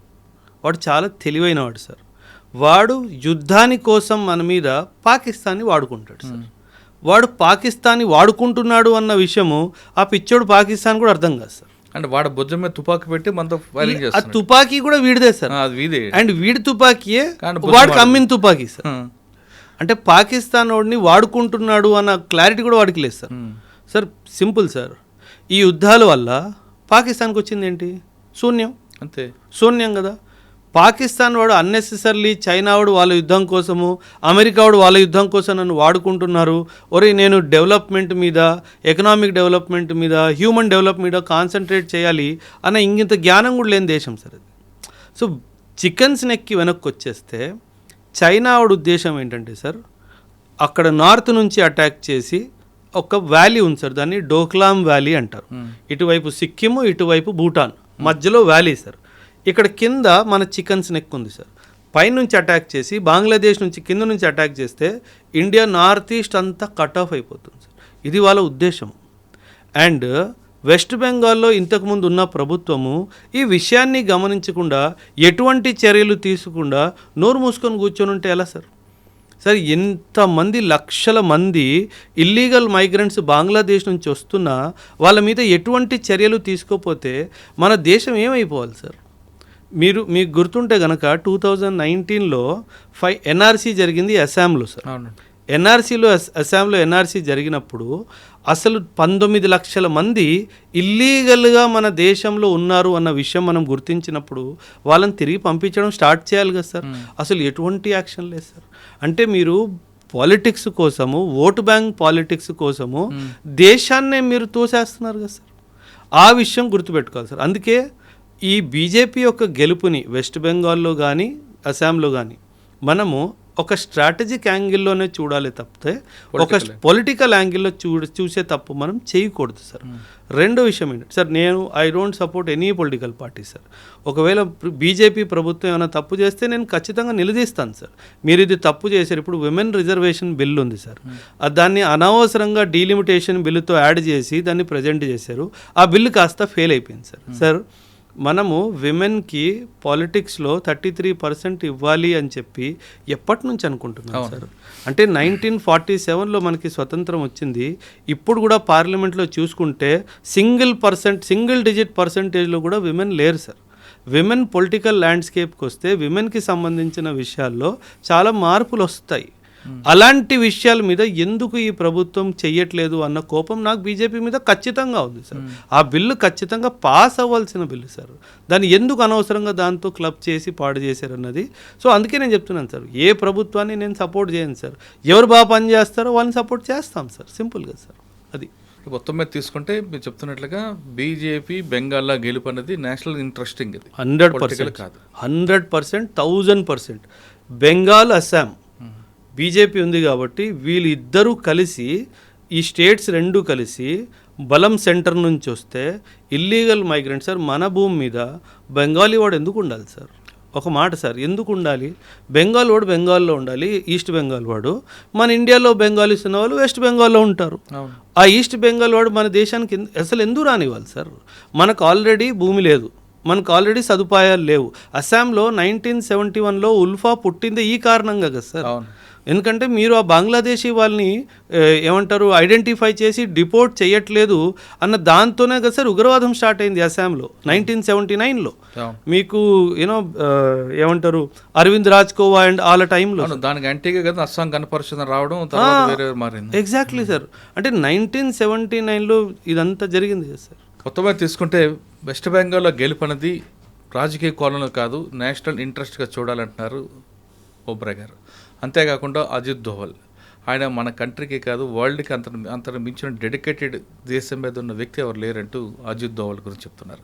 వాడు చాలా తెలివైన వాడు సార్. వాడు యుద్ధాని కోసం మన మీద పాకిస్తాన్ని వాడుకుంటాడు సార్. వాడు పాకిస్తాన్ని వాడుకుంటున్నాడు అన్న విషయము ఆ పిచ్చోడు పాకిస్తాన్ కూడా అర్థం కాదు సార్. అంటే వాడు భుజం మీద తుపాకీ పెట్టి మనతో ఫైరింగ్ చేస్తాడు. ఆ తుపాకీ కూడా వీడిదే సార్, వీడే. అండ్ వీడి తుపాకీయే వాడికి అమ్మిన తుపాకీ సార్. అంటే పాకిస్తాన్ వాడిని వాడుకుంటున్నాడు అన్న క్లారిటీ కూడా వాడికి లేదు సార్. సార్ సింపుల్ సార్, ఈ యుద్ధాల వల్ల పాకిస్తాన్కి వచ్చింది ఏంటి? శూన్యం. అంతే, శూన్యం కదా. పాకిస్తాన్ వాడు అన్నెసెసర్లీ చైనా వాడు వాళ్ళ యుద్ధం కోసము, అమెరికా వాడు వాళ్ళ యుద్ధం కోసం నన్ను వాడుకుంటున్నారు. ఒరే, నేను డెవలప్మెంట్ మీద, ఎకనామిక్ డెవలప్మెంట్ మీద, హ్యూమన్ డెవలప్మెంట్ మీద కాన్సన్ట్రేట్ చేయాలి అన్న ఇంత జ్ఞానం కూడా లేని దేశం సార్ అది. సో చికెన్స్ నెక్కి వెనక్కి వచ్చేస్తే, చైనా వాడు ఉద్దేశం ఏంటంటే సార్, అక్కడ నార్త్ నుంచి అటాక్ చేసి ఒక వ్యాలీ ఉంది సార్, దాన్ని డోక్లామ్ వ్యాలీ అంటారు. ఇటువైపు సిక్కిం, ఇటువైపు భూటాన్, మధ్యలో వ్యాలీ సార్. ఇక్కడ కింద మన చికెన్స్ నెక్ ఉంది సార్. పైనుంచి అటాక్ చేసి బంగ్లాదేశ్ నుంచి కింద నుంచి అటాక్ చేస్తే ఇండియా నార్త్ ఈస్ట్ అంతా కట్ ఆఫ్ అయిపోతుంది సార్. ఇది వాళ్ళ ఉద్దేశం. అండ్ వెస్ట్ బెంగాల్లో ఇంతకుముందు ఉన్న ప్రభుత్వము ఈ విషయాన్ని గమనించకుండా, ఎటువంటి చర్యలు తీసుకుండా నోరు మూసుకొని కూర్చొని ఉంటే ఎలా సార్? సార్, ఎంతమంది లక్షల మంది ఇల్లీగల్ మైగ్రెంట్స్ బంగ్లాదేశ్ నుంచి వస్తున్నా వాళ్ళ మీద ఎటువంటి చర్యలు తీసుకోకపోతే మన దేశం ఏమైపోవాలి సార్? మీకు గుర్తుంటే కనుక 2019లో ఎన్ఆర్సీ జరిగింది అస్సాంలో సార్. అస్సాంలో ఎన్ఆర్సీ జరిగినప్పుడు అసలు 19 లక్షల మంది ఇల్లీగల్గా మన దేశంలో ఉన్నారు అన్న విషయం మనం గుర్తించినప్పుడు వాళ్ళని తిరిగి పంపించడం స్టార్ట్ చేయాలి కదా సార్. అసలు ఎటువంటి యాక్షన్ లేదు సార్. అంటే మీరు పాలిటిక్స్ కోసము, ఓటు బ్యాంక్ పాలిటిక్స్ కోసము దేశాన్నే మీరు తోసేస్తున్నారు కదా సార్. ఆ విషయం గుర్తుపెట్టుకోవాలి సార్. అందుకే ఈ బీజేపీ యొక్క గెలుపుని వెస్ట్ బెంగాల్లో కానీ అస్సాంలో కానీ మనము ఒక స్ట్రాటజిక్ యాంగిల్లోనే చూడాలి తప్పితే ఒక Political. పొలిటికల్ యాంగిల్లో చూసే తప్పు మనం చేయకూడదు సార్. రెండో విషయం ఏంటంటే sir, I don't support any political party sir. ఒకవేళ బీజేపీ ప్రభుత్వం ఏమైనా తప్పు చేస్తే నేను ఖచ్చితంగా నిలదీస్తాను సార్. మీరు ఇది తప్పు చేశారు. ఇప్పుడు విమెన్ రిజర్వేషన్ బిల్ ఉంది సార్, దాన్ని అనవసరంగా డీలిమిటేషన్ బిల్లుతో యాడ్ చేసి దాన్ని ప్రజెంట్ చేశారు. ఆ బిల్లు కాస్త ఫెయిల్ అయిపోయింది సార్. సార్, మనము విమెన్కి పాలిటిక్స్లో 33% ఇవ్వాలి అని చెప్పి ఎప్పటి నుంచి అనుకుంటున్నాం సార్? అంటే 1947లో మనకి స్వతంత్రం వచ్చింది. ఇప్పుడు కూడా పార్లమెంట్లో చూసుకుంటే సింగిల్ డిజిట్ పర్సంటేజ్లో కూడా విమెన్ లేరు సార్. విమెన్ పొలిటికల్ ల్యాండ్స్కేప్కి వస్తే విమెన్కి సంబంధించిన విషయాల్లో చాలా మార్పులు వస్తాయి. అలాంటి విషయాల మీద ఎందుకు ఈ ప్రభుత్వం చెయ్యట్లేదు అన్న కోపం నాకు బీజేపీ మీద ఖచ్చితంగా ఉంది సార్. ఆ బిల్లు ఖచ్చితంగా పాస్ అవ్వాల్సిన బిల్లు సార్. దాన్ని ఎందుకు అనవసరంగా దాంతో క్లబ్ చేసి పాడు చేశారన్నది. సో అందుకే నేను చెప్తున్నాను సార్, ఏ ప్రభుత్వాన్ని నేను సపోర్ట్ చేయను సార్. ఎవరు బాగా పని చేస్తారో వాళ్ళని సపోర్ట్ చేస్తాం సార్, సింపుల్గా సార్. అది మొత్తం మీద తీసుకుంటే మీరు చెప్తున్నట్లుగా బీజేపీ బెంగాల్లో గెలుపు అనేది నేషనల్ ఇంట్రెస్టింగ్, ఇది 100% కాదు. 100%, 1000%. బెంగాల్, అస్సాం బీజేపీ ఉంది కాబట్టి వీళ్ళిద్దరూ కలిసి, ఈ స్టేట్స్ రెండు కలిసి బలం సెంటర్ నుంచి వస్తే ఇల్లీగల్ మైగ్రెంట్ సార్ మన భూమి మీద బెంగాలీ వాడు ఎందుకు ఉండాలి సార్? ఒక మాట సార్, ఎందుకు ఉండాలి? బెంగాల్ వాడు బెంగాల్లో ఉండాలి, ఈస్ట్ బెంగాల్ వాడు. మన ఇండియాలో బెంగాలీస్ ఉన్న వాళ్ళు వెస్ట్ బెంగాల్లో ఉంటారు. ఆ ఈస్ట్ బెంగాల్ వాడు మన దేశానికి అసలు ఎందుకు రానివ్వాలి సార్? మనకు ఆల్రెడీ భూమి లేదు, మనకు ఆల్రెడీ సదుపాయాలు లేవు. అస్సాంలో 1971లో ఉల్ఫా పుట్టిందే ఈ కారణంగా కదా సార్. ఎందుకంటే మీరు ఆ బంగ్లాదేశీ వాళ్ళని ఏమంటారు ఐడెంటిఫై చేసి డిపోర్ట్ చేయట్లేదు అన్న దాంతోనే కదా సార్ ఉగ్రవాదం స్టార్ట్ అయింది అస్సాంలో 1979లో. మీకు ఏమంటారు అరవింద్ రాజ్కోవా అండ్ వాళ్ళ టైంలో దానికి యాంటీగా కదా అస్సాం కనపరుచుని రావడం వేరే మారింది. Exactly sir. అంటే 1979లో ఇదంతా జరిగింది కదా సార్. కొత్తగా తీసుకుంటే వెస్ట్ బెంగాల్లో గెలుపు అనేది రాజకీయ కోణంలో కాదు, నేషనల్ ఇంట్రెస్ట్గా చూడాలంటున్నారు ఓబ్రాయ్ గారు. అంతేకాకుండా అజిత్ దోవల్, ఆయన మన కంట్రీకి కాదు వరల్డ్కి అంతకు మించిన డెడికేటెడ్ దేశం మీద ఉన్న వ్యక్తి ఎవరు లేరంటూ అజిత్ దోవల్ గురించి చెప్తున్నారు.